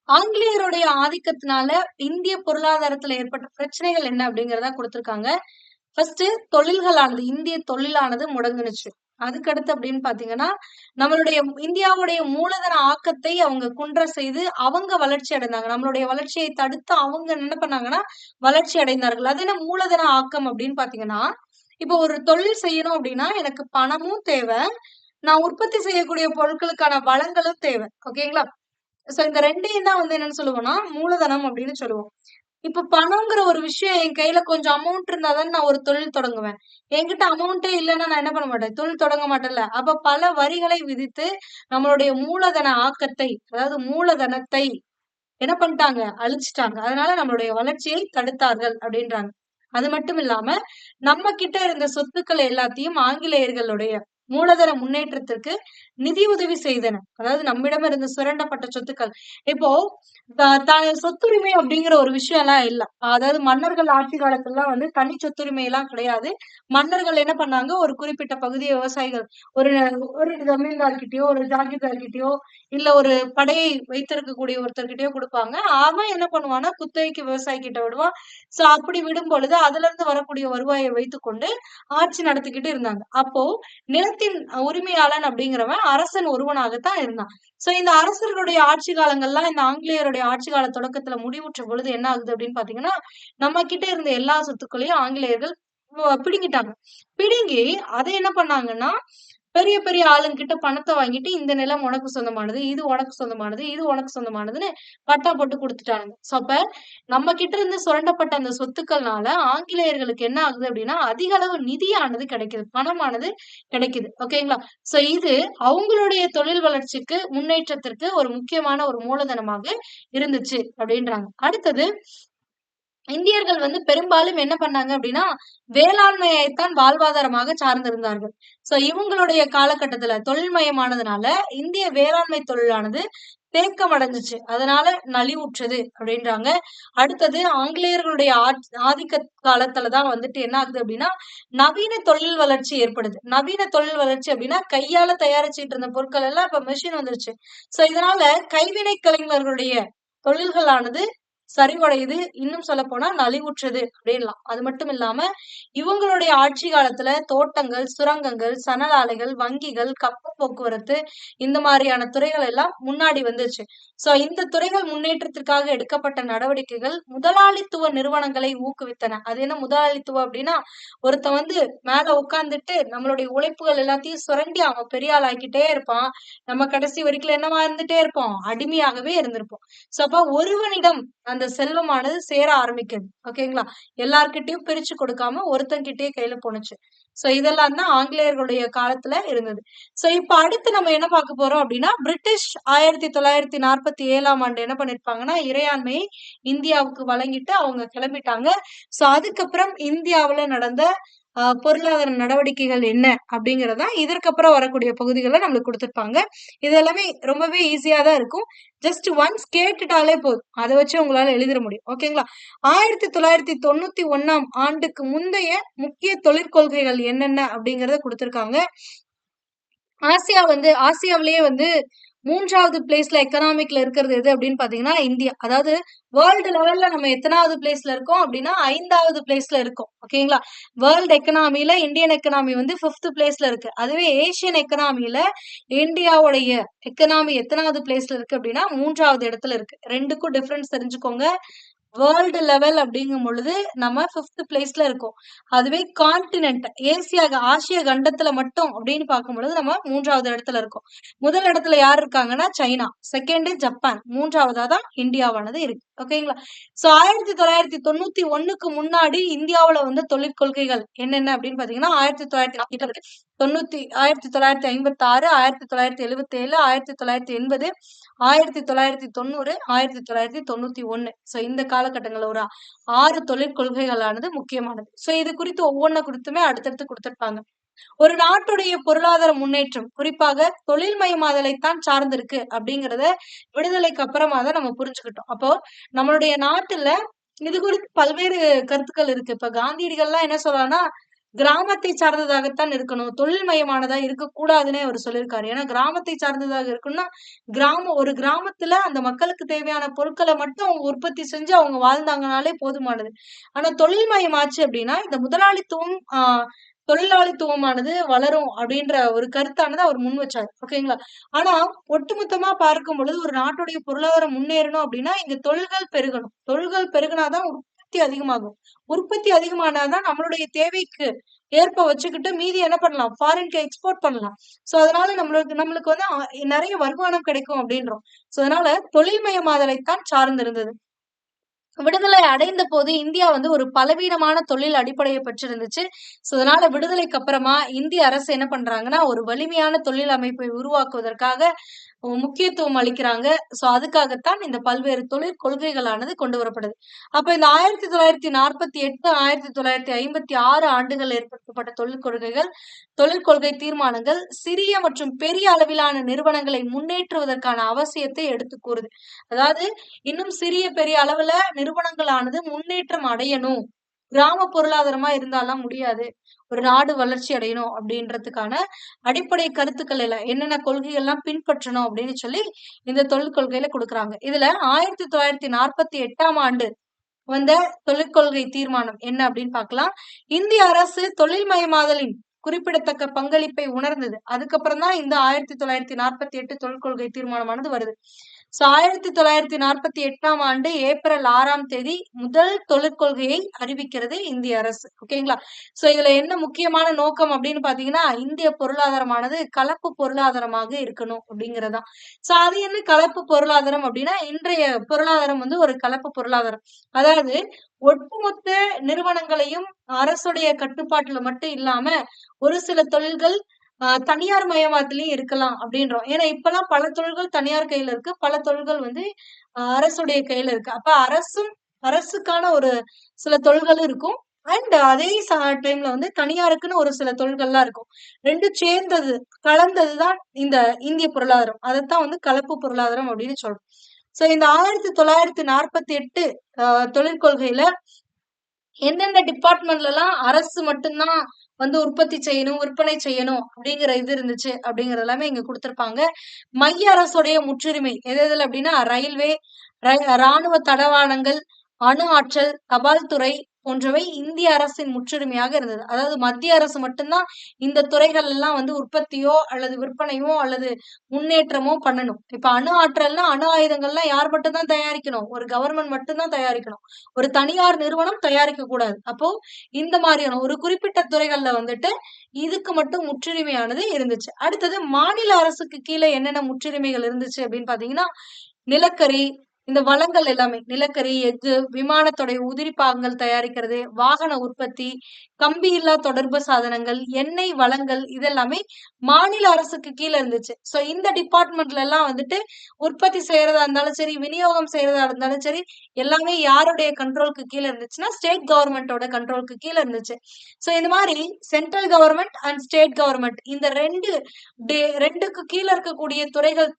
ஆங்கிலேயருடைய ஆதிக்கத்தினால இந்திய பொருளாதாரத்துல ஏற்பட்ட பிரச்சனைகள் என்ன அப்படிங்கறத கொடுத்திருக்காங்க. ஃபர்ஸ்ட் தொழில்களானது, இந்திய தொழிலானது முடங்குனுச்சு. அதுக்கடுத்து அப்படின்னு பாத்தீங்கன்னா, நம்மளுடைய இந்தியாவுடைய மூலதன ஆக்கத்தை அவங்க குன்ற செய்து அவங்க வளர்ச்சி அடைந்தாங்க. நம்மளுடைய வளர்ச்சியை தடுத்து அவங்க என்ன பண்ணாங்கன்னா வளர்ச்சி அடைந்தார்கள். அது என்ன மூலதன ஆக்கம் அப்படின்னு பாத்தீங்கன்னா, இப்போ ஒரு தொழில் செய்யணும் அப்படின்னா எனக்கு பணமும் தேவை, நான் உற்பத்தி செய்யக்கூடிய பொருட்களுக்கான வளங்களும் தேவை. ஓகேங்களா? சோ இந்த ரெண்டையும் தான் என்னன்னு சொல்லுவோம்னா மூலதனம் அப்படின்னு சொல்லுவோம். இப்ப பணம்ங்கிற ஒரு விஷயம் என் கையில கொஞ்சம் அமௌண்ட் இருந்தா தானே நான் ஒரு தொழில் தொடங்குவேன். என்கிட்ட அமௌண்டே இல்லைன்னா நான் என்ன பண்ண மாட்டேன், தொழில் தொடங்க மாட்டேன்ல. அப்ப பல வரிகளை விதித்து நம்மளுடைய மூலதன ஆக்கத்தை, அதாவது மூலதனத்தை என்ன பண்ணிட்டாங்க, அழிச்சிட்டாங்க. அதனால நம்மளுடைய வளர்ச்சியை தடுத்தார்கள் அப்படின்றாங்க. அது மட்டும் இல்லாம நம்ம கிட்ட இருந்த சொத்துக்கள் எல்லாத்தையும் ஆங்கிலேயர்களுடைய மூலதன முன்னேற்றத்திற்கு நிதி உதவி செய்தன. அதாவது நம்மிடம் இருந்து சுரண்டப்பட்ட சொத்துக்கள். இப்போ சொத்துரிமை அப்படிங்கிற ஒரு விஷயம் எல்லாம் இல்ல. அதாவது மன்னர்கள் ஆட்சி காலத்துல தனி சொத்துரிமை எல்லாம் கிடையாது. மன்னர்கள் என்ன பண்ணாங்க, ஒரு குறிப்பிட்ட பகுதியை விவசாயிகள் ஒரு ஒரு ஜமீன்தார்கிட்டயோ ஒரு ஜாகிர்தார்கிட்டயோ இல்ல ஒரு படையை வைத்திருக்கக்கூடிய ஒருத்தர்கிட்டயோ கொடுப்பாங்க. அவன் என்ன பண்ணுவான்னா குத்தகைக்கு விவசாயி கிட்ட விடுவான். சோ அப்படி விடும் பொழுது அதுல இருந்து வரக்கூடிய வருவாயை வைத்துக்கொண்டு ஆட்சி நடத்திக்கிட்டு இருந்தாங்க. அப்போ நிலத்தின் உரிமையாளன் அப்படிங்கிறவன் அரசன் ஒருவனாகத்தான் இருந்தான். சோ இந்த அரசர்களுடைய ஆட்சி காலங்கள்லாம் இந்த ஆங்கிலேயருடைய ஆட்சி கால தொடக்கத்துல முடிவுற்ற பொழுது என்ன ஆகுது அப்படின்னு பாத்தீங்கன்னா, நம்ம கிட்ட இருந்த எல்லா சொத்துக்களையும் ஆங்கிலேயர்கள் பிடுங்கிட்டாங்க. பிடுங்கி அதை என்ன பண்ணாங்கன்னா பெரிய பெரிய ஆளுங்கிட்ட பணத்தை வாங்கிட்டு இந்த நிலம் உனக்கு சொந்தமானது, இது உனக்கு சொந்தமானது, இது உனக்கு சொந்தமானதுன்னு பட்டா போட்டு குடுத்துட்டானுங்க. சோ அப்ப நம்ம கிட்ட இருந்து சுரண்டப்பட்ட அந்த சொத்துக்கள்னால ஆங்கிலேயர்களுக்கு என்ன ஆகுது அப்படின்னா, அதிக அளவு நிதியானது கிடைக்குது. பணமானது கிடைக்குது. ஓகேங்களா? சோ இது அவங்களுடைய தொழில் வளர்ச்சிக்கு, முன்னேற்றத்திற்கு ஒரு முக்கியமான ஒரு மூலதனமாக இருந்துச்சு அப்படின்றாங்க. அடுத்தது இந்தியர்கள் வந்து பெரும்பாலும் என்ன பண்ணாங்க அப்படின்னா, வேளாண்மையைத்தான் வாழ்வாதாரமாக சார்ந்திருந்தார்கள். சோ இவங்களுடைய காலகட்டத்துல தொழில்மயமானதுனால, இந்திய வேளாண்மை தொழிலானது தேக்கம் அடைஞ்சுச்சு. அதனால நலிவுற்றது அப்படின்றாங்க. அடுத்தது ஆங்கிலேயர்களுடைய ஆதிக்க காலத்துல தான் வந்துட்டு என்ன ஆகுது அப்படின்னா, நவீன தொழில் வளர்ச்சி ஏற்படுது. நவீன தொழில் வளர்ச்சி அப்படின்னா, கையால தயாரிச்சுட்டு இருந்த பொருட்கள் எல்லாம் இப்ப மெஷின் வந்துருச்சு. சோ இதனால கைவினை கலைஞர்களுடைய தொழில்களானது சரிவடையுது. இன்னும் சொல்லப்போனா நலிவுற்றது அப்படின்லாம். அது மட்டும் இல்லாம, இவங்களுடைய ஆட்சி காலத்துல தோட்டங்கள், சுரங்கங்கள், சணல் ஆலைகள், வங்கிகள், கப்பல் போக்குவரத்து இந்த மாதிரியான துறைகள் எல்லாம் முன்னாடி வந்துச்சு. சோ இந்த துறைகள் முன்னேற்றத்திற்காக எடுக்கப்பட்ட நடவடிக்கைகள் முதலாளித்துவ நிறுவனங்களை ஊக்குவித்தன. அது என்ன முதலாளித்துவம் அப்படின்னா, ஒருத்தன் வந்து மேல உட்கார்ந்துட்டு நம்மளுடைய உழைப்புகள் எல்லாத்தையும் சுரண்டி அவன் பெரிய ஆள் ஆக்கிட்டே இருப்பான். நம்ம கடைசி வரைக்கும் என்னவா இருந்துட்டே இருப்போம்? அடிமையாகவே இருந்திருப்போம். சோ அப்ப ஒருவனிடம் அந்த செல்வமானது சேர ஆரம்பிக்குது. ஓகேங்களா? எல்லார்கிட்டயும் பிரிச்சு கொடுக்காம ஒருத்தன்கிட்டயே கையில போணுச்சு. சோ இதெல்லாம் தான் ஆங்கிலேயர்களுடைய காலத்துல இருந்தது. சோ இப்ப அடுத்து நம்ம என்ன பார்க்க போறோம் அப்படின்னா, பிரிட்டிஷ் 1947ஆம் ஆண்டு என்ன பண்ணிருப்பாங்கன்னா, இறையாண்மையை இந்தியாவுக்கு வழங்கிட்டு அவங்க கிளம்பிட்டாங்க. சோ அதுக்கப்புறம் இந்தியாவுல நடந்த பொருளாதார நடவடிக்கைகள் என்ன அப்படிங்கிறத இதற்கப்புறம் வரக்கூடிய பகுதிகள நம்மளுக்கு குடுத்திருப்பாங்க. இது எல்லாமே ரொம்பவே ஈஸியா தான் இருக்கும். ஜஸ்ட் ஒன்ஸ் கேட்டுட்டாலே போதும். அத வச்சு உங்களால எழுதிற முடியும். ஓகேங்களா? 1991ஆம் ஆண்டுக்கு முந்தைய முக்கிய தொழிற்கொள்கைகள் என்னென்ன அப்படிங்கிறத குடுத்திருக்காங்க. ஆசியாவிலேயே வந்து 3வது பிளேஸ்ல எக்கனாமிக்ல இருக்கிறது எது அப்படின்னு பாத்தீங்கன்னா இந்தியா. அதாவது வேர்ல்டு லெவல்ல நம்ம எத்தனாவது பிளேஸ்ல இருக்கோம் அப்படின்னா 5வது பிளேஸ்ல இருக்கோம். ஓகேங்களா? வேர்ல்டு எக்கனாமில இந்தியன் எக்கனாமி வந்து 5th பிளேஸ்ல இருக்கு. அதுவே ஏசியன் எக்கனாமில இந்தியாவுடைய எக்கனாமி எத்தனாவது பிளேஸ்ல இருக்கு அப்படின்னா 3வது இடத்துல இருக்கு. 2க்கும் டிஃபரன்ஸ் தெரிஞ்சுக்கோங்க. வேர்ல்டு லெவல் அப்படிங்கும் பொழுது நம்ம 5th பிளேஸ்ல இருக்கோம். அதுவே கான்டினென்ட் ஆசிய கண்டத்துல மட்டும் அப்படின்னு பார்க்கும்பொழுது நம்ம 3வது இடத்துல இருக்கோம். முதல் இடத்துல யார் இருக்காங்கன்னா சைனா, செகண்ட் ஜப்பான், 3வதா தான் இந்தியாவானது இருக்கு. ஓகேங்களா? சோ 1991க்கு முன்னாடி இந்தியாவுல வந்து தொழிற்கொள்கைகள் என்னென்ன அப்படின்னு பாத்தீங்கன்னா 1956, 1956, 1977, 1980, 1990, 1991. சோ இந்த காலகட்டங்கள்ல ஒரு 6 தொழிற்கொள்கைகளானது முக்கியமானது. சோ இது குறித்து ஒவ்வொன்ன குறித்துமே அடுத்தடுத்து குடுத்திருப்பாங்க. ஒரு நாட்டுடைய பொருளாதார முன்னேற்றம் குறிப்பாக தொழில்மயமாதலைத்தான் சார்ந்திருக்கு அப்படிங்கிறத விடுதலைக்கு அப்புறமா தான் நம்ம புரிஞ்சுக்கிட்டோம். அப்போ நம்மளுடைய நாட்டுல இது குறித்து பல்வேறு கருத்துக்கள் இருக்கு. இப்ப காந்தியடிகள்லாம் என்ன சொல்றாருன்னா, கிராமத்தை சார்ந்ததாகத்தான் இருக்கணும். தொழில்மயமானதா இருக்கக்கூடாதுன்னே அவரு சொல்லியிருக்காரு. ஏன்னா கிராமத்தை சார்ந்ததாக இருக்குன்னா, ஒரு கிராமத்துல அந்த மக்களுக்கு தேவையான பொருட்கள மட்டும் அவங்க உற்பத்தி செஞ்சு அவங்க வாழ்ந்தாங்கனாலே போதுமானது. ஆனா தொழில்மயமாச்சு அப்படின்னா, இந்த முதலாளித்துவம் தொழிலாளித்துவமானது வளரும் அப்படின்ற ஒரு கருத்தானது அவர் முன் வச்சாரு. ஓகேங்களா? ஆனா ஒட்டுமொத்தமா பார்க்கும் பொழுது ஒரு நாட்டுடைய பொருளாதாரம் முன்னேறணும் அப்படின்னா, இங்க தொழில்கள் பெருகணும். தொழில்கள் பெருகுனாதான் உற்பத்தி அதிகமாகும். உற்பத்தி அதனாதான் நம்மளுடைய தேவைக்கு ஏற்ப வச்சுக்கிட்டு மீதி என்ன பண்ணலாம்? ஃபாரின்க்கு எக்ஸ்போர்ட் பண்ணலாம். சோ அதனால நம்மளுக்கு வந்து நெறைய வருமானம் கிடைக்கும் அப்படின்றோம். சோ அதனால தொழில்மயமாதலைத்தான் சார்ந்திருந்தது. விடுதலை அடைந்த போது இந்தியா வந்து ஒரு பலவீனமான தொழில் அடிப்படையை பெற்றிருந்துச்சு. சோ அதனால விடுதலைக்கு அப்புறமா இந்திய அரசு என்ன பண்றாங்கன்னா, ஒரு வலிமையான தொழில் அமைப்பை உருவாக்குவதற்காக முக்கியத்துவம் அளிக்கிறாங்க. சோ அதுக்காகத்தான் இந்த பல்வேறு தொழிற் கொள்கைகளானது கொண்டு வரப்படுது. அப்ப இந்த 1948, 1956 ஆண்டுகள் ஏற்படுத்தப்பட்ட தொழிற்கொள்கை தீர்மானங்கள் சிறிய மற்றும் பெரிய அளவிலான நிறுவனங்களை முன்னேற்றுவதற்கான அவசியத்தை எடுத்து கூறுது. அதாவது இன்னும் சிறிய பெரிய அளவுல நிறுவனங்களானது முன்னேற்றம் அடையணும். கிராம பொருளாதாரமா இருந்தாலாம் முடியாது. ஒரு நாடு வளர்ச்சி அடையணும் அப்படின்றதுக்கான அடிப்படை கருத்துக்கள் எல்லாம் என்னென்ன கொள்கைகள்லாம் பின்பற்றணும் அப்படின்னு சொல்லி இந்த தொழிற்கொள்கையில குடுக்குறாங்க. இதுல 1948ஆம் ஆண்டு வந்த தொழிற்கொள்கை தீர்மானம் என்ன அப்படின்னு பார்க்கலாம். இந்திய அரசு தொழில்மயமாதலின் குறிப்பிடத்தக்க பங்களிப்பை உணர்ந்தது. அதுக்கப்புறம் தான் இந்த 1948 தொழிற்கொள்கை தீர்மானமானது வருது. சோ 1948ஆம் ஆண்டு ஏப்ரல் 6ஆம் தேதி முதல் தொழிற்கொள்கையை அறிவிக்கிறது இந்திய அரசு. ஓகேங்களா? சோ இதுல என்ன முக்கியமான நோக்கம் அப்படின்னு பாத்தீங்கன்னா, இந்திய பொருளாதாரமானது கலப்பு பொருளாதாரமாக இருக்கணும் அப்படிங்கிறதுதான். சோ அது என்ன கலப்பு பொருளாதாரம் அப்படின்னா, இன்றைய பொருளாதாரம் வந்து ஒரு கலப்பு பொருளாதாரம். அதாவது ஒட்டுமொத்த நிறுவனங்களையும் அரசுடைய கட்டுப்பாட்டுல மட்டும் இல்லாம, ஒரு சில தொழில்கள் தனியார் மயமாக்கலயும் இருக்கலாம் அப்படின்றோம். ஏன்னா இப்பல்லாம் பல தொழில்கள் தனியார் கையில இருக்கு. பல தொழில்கள் வந்து அரசுடைய கையில இருக்கு. அப்ப அரசுக்கான ஒரு சில தொழில்களும் இருக்கும். அண்ட் அதே டைம்ல வந்து தனியாருக்குன்னு ஒரு சில தொழில்கள்லாம் இருக்கும். 2ம் சேர்ந்தது, கலந்தது தான் இந்த இந்திய பொருளாதாரம். அதத்தான் வந்து கலப்பு பொருளாதாரம் அப்படின்னு சொல்றோம். சோ இந்த 1948 தொழில் கொள்கையில எந்தெந்த டிபார்ட்மெண்ட்லலாம் அரசு மட்டும் தான் வந்து உற்பத்தி செய்யணும், விற்பனை செய்யணும் அப்படிங்கிற இது இருந்துச்சு அப்படிங்கிறது எல்லாமே இங்க குடுத்திருப்பாங்க. மைய அரசுடைய முற்றுரிமை எது எதுல அப்படின்னா, ரயில்வே, ராணுவ தளவாடங்கள், அணு ஆற்றல், தபால் துறை போன்றவை இந்திய அரசின் முற்றுரிமையாக இருந்தது. அதாவது மத்திய அரசு மட்டும் தான் இந்த துறைகள் எல்லாம் வந்து உற்பத்தியோ அல்லது விற்பனையோ அல்லது முன்னேற்றமோ பண்ணணும். இப்ப அணு ஆற்றல்னா அணு ஆயுதங்கள்லாம் யார் மட்டும் தான் தயாரிக்கணும்? ஒரு கவர்மெண்ட் மட்டும் தான் தயாரிக்கணும். ஒரு தனியார் நிறுவனம் தயாரிக்க கூடாது. அப்போ இந்த மாதிரியான ஒரு குறிப்பிட்ட துறைகள்ல வந்துட்டு இதுக்கு மட்டும் முற்றுரிமையானது இருந்துச்சு. அடுத்தது மாநில அரசுக்கு கீழ என்னென்ன முற்றுரிமைகள் இருந்துச்சு அப்படின்னு பாத்தீங்கன்னா, நிலக்கரி, இந்த வளங்கள் எல்லாமே நிலக்கரி, எஃகு, விமானத்தோட உதிரி பாகங்கள் தயாரிக்கிறது, வாகன உற்பத்தி, கம்பியில்லா தொடர்பு சாதனங்கள், எண்ணெய் வளங்கள் இதெல்லாமே மாநில அரசுக்கு கீழ இருந்துச்சு. சோ இந்த டிபார்ட்மெண்ட்ல எல்லாம் வந்துட்டு உற்பத்தி செய்யறதா இருந்தாலும் சரி, விநியோகம் செய்யறதா இருந்தாலும் சரி, எல்லாமே யாருடைய கண்ட்ரோலுக்கு கீழ இருந்துச்சுன்னா, ஸ்டேட் கவர்மெண்டோட கண்ட்ரோலுக்கு கீழ இருந்துச்சு. சோ இந்த மாதிரி central government and state government இந்த 2க்கு கீழ இருக்கக்கூடிய துறைகள்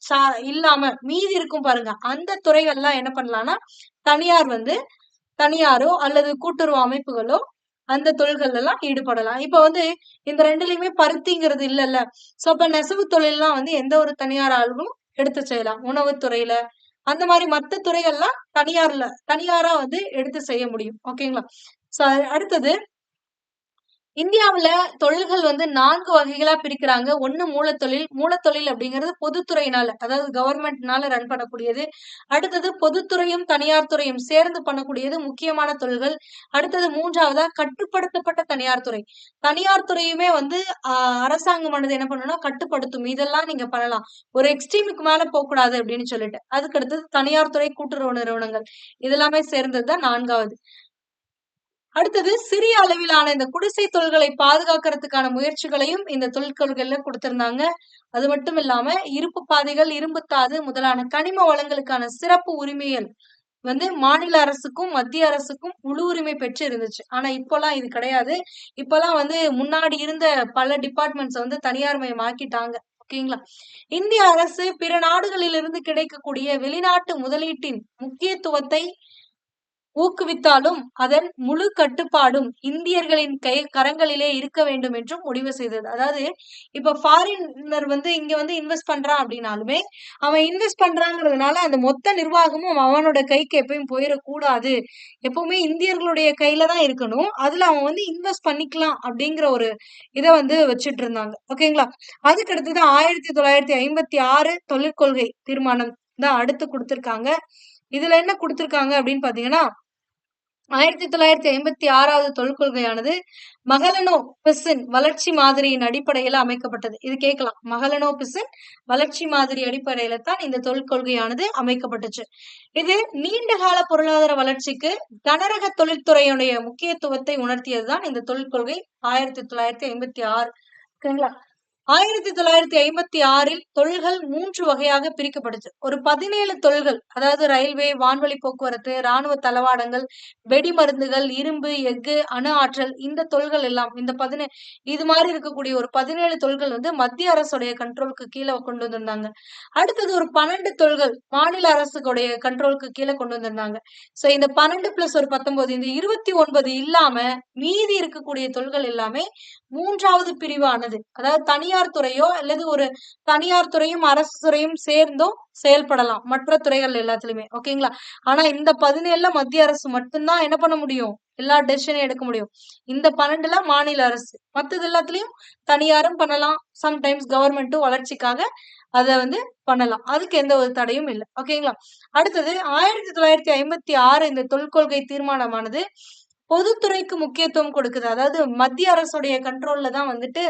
இல்லாம மீதி இருக்கும் பாருங்க. அந்த துறைகள்லாம் என்ன பண்ணலாம்னா, தனியாரோ அல்லது கூட்டுறவு அமைப்புகளோ அந்த தொழில்கள்ல எல்லாம் ஈடுபடலாம். இப்ப வந்து இந்த 2லயுமே பருத்திங்கிறது இல்லல்ல. சோ அப்ப நெசவு தொழில்லாம் வந்து எந்த ஒரு தனியார் ஆளுகளும் எடுத்து செய்யலாம். உணவுத்துறையில அந்த மாரி மத்த துறைகள்லாம் தனியாரா வந்து எடுத்து செய்ய முடியும். ஓகேங்களா? சோ அடுத்தது இந்தியாவுல தொழில்கள் வந்து 4 வகைகளா பிரிக்கிறாங்க. 1 மூலத்தொழில். மூலத்தொழில் அப்படிங்கிறது பொதுத்துறையினால, அதாவது கவர்மெண்ட்னால ரன் பண்ணக்கூடியது. அடுத்தது பொதுத்துறையும், தனியார் துறையும் சேர்ந்து பண்ணக்கூடியது முக்கியமான தொழில்கள். அடுத்தது 3வதா கட்டுப்படுத்தப்பட்ட தனியார் துறை. தனியார் துறையுமே வந்து அரசாங்கமானது என்ன பண்ணும்னா கட்டுப்படுத்தும். இதெல்லாம் நீங்க பண்ணலாம். ஒரு எக்ஸ்ட்ரீமுக்கு மேல போக்கூடாது அப்படின்னு சொல்லிட்டு. அதுக்கு அடுத்தது தனியார் துறை, கூட்டுறவு நிறுவனங்கள். இதெல்லாமே சேர்ந்தது தான் 4வது. அடுத்தது சிறிய அளவிலான இந்த குடிசை தொழில்களை பாதுகாக்கிறதுக்கான முயற்சிகளையும் இந்த தொழிற்கொள்கையில குடுத்திருந்தாங்க. அது மட்டும் இல்லாம இருப்பு பாதைகள், இரும்புத்தாது முதலான கனிம வளங்களுக்கான சிறப்பு உரிமைகள் வந்து மாநில அரசுக்கும், மத்திய அரசுக்கும் முழு உரிமை பெற்று இருந்துச்சு. ஆனா இப்பல்லாம் இது கிடையாது. இப்பல்லாம் வந்து முன்னாடி இருந்த பல டிபார்ட்மெண்ட்ஸ் வந்து தனியார் மயமாக்கிட்டாங்க. ஓகேங்களா? இந்திய அரசு பிற நாடுகளிலிருந்து கிடைக்கக்கூடிய வெளிநாட்டு முதலீட்டின் முக்கியத்துவத்தை ஊக்குவித்தாலும், அதன் முழு கட்டுப்பாடும் இந்தியர்களின் கரங்களிலே இருக்க வேண்டும் என்றும் முடிவு செய்தது. அதாவது, இப்ப ஃபாரினர் வந்து இங்க வந்து இன்வெஸ்ட் பண்றான் அப்படின்னாலுமே, அவன் இன்வெஸ்ட் பண்றாங்கிறதுனால அந்த மொத்த நிர்வாகமும் அவனோட கைக்கு எப்பயும் போயிறக்கூடாது. எப்பவுமே இந்தியர்களுடைய கையில தான் இருக்கணும். அதுல அவன் வந்து இன்வெஸ்ட் பண்ணிக்கலாம் அப்படிங்கிற ஒரு இத வந்து வச்சுட்டு இருந்தாங்க. ஓகேங்களா? அதுக்கு அடுத்தது 1956 தொழிற்கொள்கை தீர்மானம் தான் அடுத்து குடுத்திருக்காங்க. இதுல என்ன குடுத்திருக்காங்க அப்படின்னு பாத்தீங்கன்னா, 1956வது தொழிற்கொள்கையானது மகளனோ பிசின் வளர்ச்சி மாதிரியின் அடிப்படையில அமைக்கப்பட்டது. இது கேட்கலாம். மகளனோ பிசின் வளர்ச்சி மாதிரி அடிப்படையில தான் இந்த தொழிற்கொள்கையானது அமைக்கப்பட்டுச்சு. இது நீண்ட கால பொருளாதார வளர்ச்சிக்கு கனரக தொழில்துறையுடைய முக்கியத்துவத்தை உணர்த்தியதுதான் இந்த தொழிற்கொள்கை 1956. ஓகேங்களா? 1956ல் தொழில்கள் 3 வகையாக பிரிக்கப்பட்டுச்சு. ஒரு 17 தொழில்கள், அதாவது ரயில்வே, வான்வழி போக்குவரத்து, ராணுவ தளவாடங்கள், வெடிமருந்துகள், இரும்பு, எஃகு, அணு ஆற்றல் இந்த தொழில்கள் எல்லாம் இது மாரி இருக்கக்கூடிய ஒரு 17 தொழில்கள் வந்து மத்திய அரசுடைய கண்ட்ரோலுக்கு கீழ கொண்டு வந்திருந்தாங்க. அடுத்தது ஒரு 12 தொழில்கள் மாநில அரசுடைய கண்ட்ரோலுக்கு கீழ கொண்டு வந்திருந்தாங்க. சோ இந்த 12 பிளஸ் ஒரு 19 இந்த 29 இல்லாம மீதி இருக்கக்கூடிய தொழில்கள் எல்லாமே 3வது பிரிவானது. அதாவது தனியார் துறையோ அல்லது ஒரு தனியார் துறையும், அரசு துறையும் சேர்ந்தோ செயல்படலாம். மற்ற துறைகள் எல்லாத்துலயுமே. ஓகேங்களா? ஆனா இந்த 17ல மத்திய அரசு மட்டும் தான் என்ன பண்ண முடியும்? எல்லா டெசிஷனையும் எடுக்க முடியும். இந்த 12ல மாநில அரசு. மத்தது எல்லாத்துலயும் தனியாரும் பண்ணலாம். சம்டைம்ஸ் கவர்மெண்ட்டும் வளர்ச்சிக்காக அத வந்து பண்ணலாம். அதுக்கு எந்த ஒரு தடையும் இல்ல. ஓகேங்களா? அடுத்தது 1956 இந்த தொல்கொள்கை தீர்மானமானது பொதுத்துறைக்கு முக்கியத்துவம் கொடுக்குது. அதாவது மத்திய அரசுடைய கண்ட்ரோல்ல தான் வந்துட்டு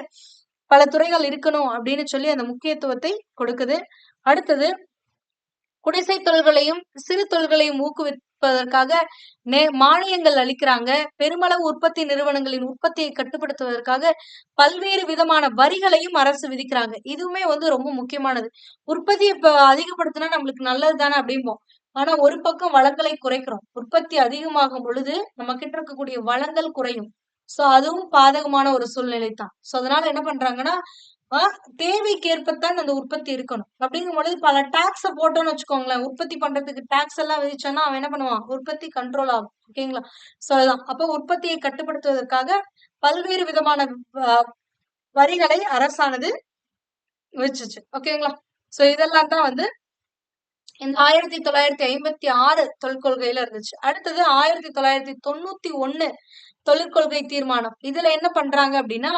பல துறைகள் இருக்கணும் அப்படின்னு சொல்லி அந்த முக்கியத்துவத்தை கொடுக்குது. அடுத்தது குடிசைத் தொழில்களையும், சிறு தொழில்களையும் ஊக்குவிப்பதற்காக மானியங்கள் அளிக்கிறாங்க. பெருமளவு உற்பத்தி நிறுவனங்களின் உற்பத்தியை கட்டுப்படுத்துவதற்காக பல்வேறு விதமான வரிகளையும் அரசு விதிக்கிறாங்க. இதுவுமே வந்து ரொம்ப முக்கியமானது. உற்பத்திய இப்ப அதிகப்படுத்தினா நம்மளுக்கு நல்லது தானே அப்படிம்போம். ஆனா ஒரு பக்கம் வளங்களை குறைக்கிறோம். உற்பத்தி அதிகமாகும் பொழுது நம்ம கிட்ட இருக்கக்கூடிய வளங்கள் குறையும். சோ அதுவும் பாதகமான ஒரு சூழ்நிலை தான். சோ அதனால என்ன பண்றாங்கன்னா, ஆ தேவைக்கேற்பத்தான் அந்த உற்பத்தி இருக்கணும். அப்படிங்கும்பொழுது பல டாக்ஸ போட்டோம்னு வச்சுக்கோங்களேன், உற்பத்தி பண்றதுக்கு டாக்ஸ் எல்லாம் விதிச்சோம்னா, அவன் என்ன பண்ணுவான்? உற்பத்தி கண்ட்ரோல் ஆகும். ஓகேங்களா? சோ அதுதான். அப்ப உற்பத்தியை கட்டுப்படுத்துவதற்காக பல்வேறு விதமான வ வரிகளை அரசானது விதிச்சுச்சு. ஓகேங்களா? சோ இதெல்லாம் தான் வந்து இந்த 1956 தொல்கொள்கையில இருந்துச்சு. அடுத்தது 1991 தொழிற்கொள்கை தீர்மானம். இதுல என்ன பண்றாங்க அப்படின்னா,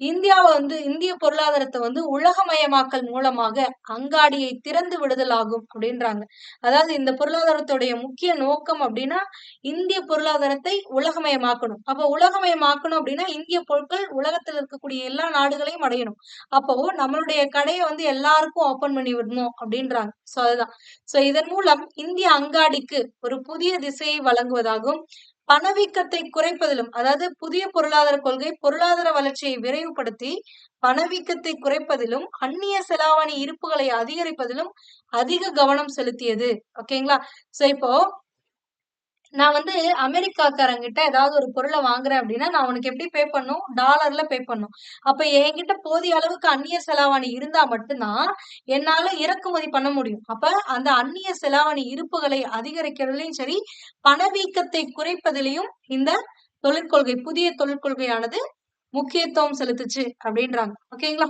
இந்தியாவ வந்து இந்திய பொருளாதாரத்த வந்து உலகமயமாக்கல் மூலமாக அங்காடியை திறந்து விடுதல் ஆகும் அப்படின்றாங்க. அதாவது இந்த பொருளாதாரத்துடைய முக்கிய நோக்கம் அப்படின்னா, இந்திய பொருளாதாரத்தை உலகமயமாக்கணும். அப்ப உலகமயமாக்கணும் அப்படின்னா, இந்திய பொருட்கள் உலகத்துல இருக்கக்கூடிய எல்லா நாடுகளையும் அடையணும். அப்போ நம்மளுடைய கடைய வந்து எல்லாருக்கும் ஓப்பன் பண்ணி விடணும் அப்படின்றாங்க. சோ அதுதான். சோ இதன் மூலம் இந்திய அங்காடிக்கு ஒரு புதிய திசையை வழங்குவதாகும். பணவீக்கத்தை குறைப்பதிலும், அதாவது புதிய பொருளாதார கொள்கை பொருளாதார வளர்ச்சியை விரைவுபடுத்தி, பணவீக்கத்தை குறைப்பதிலும், அந்நிய செலாவணி இருப்புகளை அதிகரிப்பதிலும் அதிக கவனம் செலுத்தியது. ஓகேங்களா? சோ இப்போ நான் வந்து அமெரிக்காக்காரங்கிட்ட ஏதாவது ஒரு பொருள வாங்குறேன் அப்படின்னா, நான் அவனுக்கு எப்படி பே பண்ணணும்? டாலர்ல பே பண்ணணும். அப்ப என்கிட்ட போதிய அளவுக்கு அந்நிய செலாவணி இருந்தா மட்டும் தான், என்னால இறக்குமதி பண்ண முடியும். அப்ப அந்த அந்நிய செலாவணி இருப்புகளை அதிகரிக்கிறதுலயும் சரி, பணவீக்கத்தை குறைப்பதிலயும் இந்த தொழிற்கொள்கை, புதிய தொழிற்கொள்கையானது முக்கியத்துவம் செலுத்துச்சு அப்படின்றாங்க. ஓகேங்களா?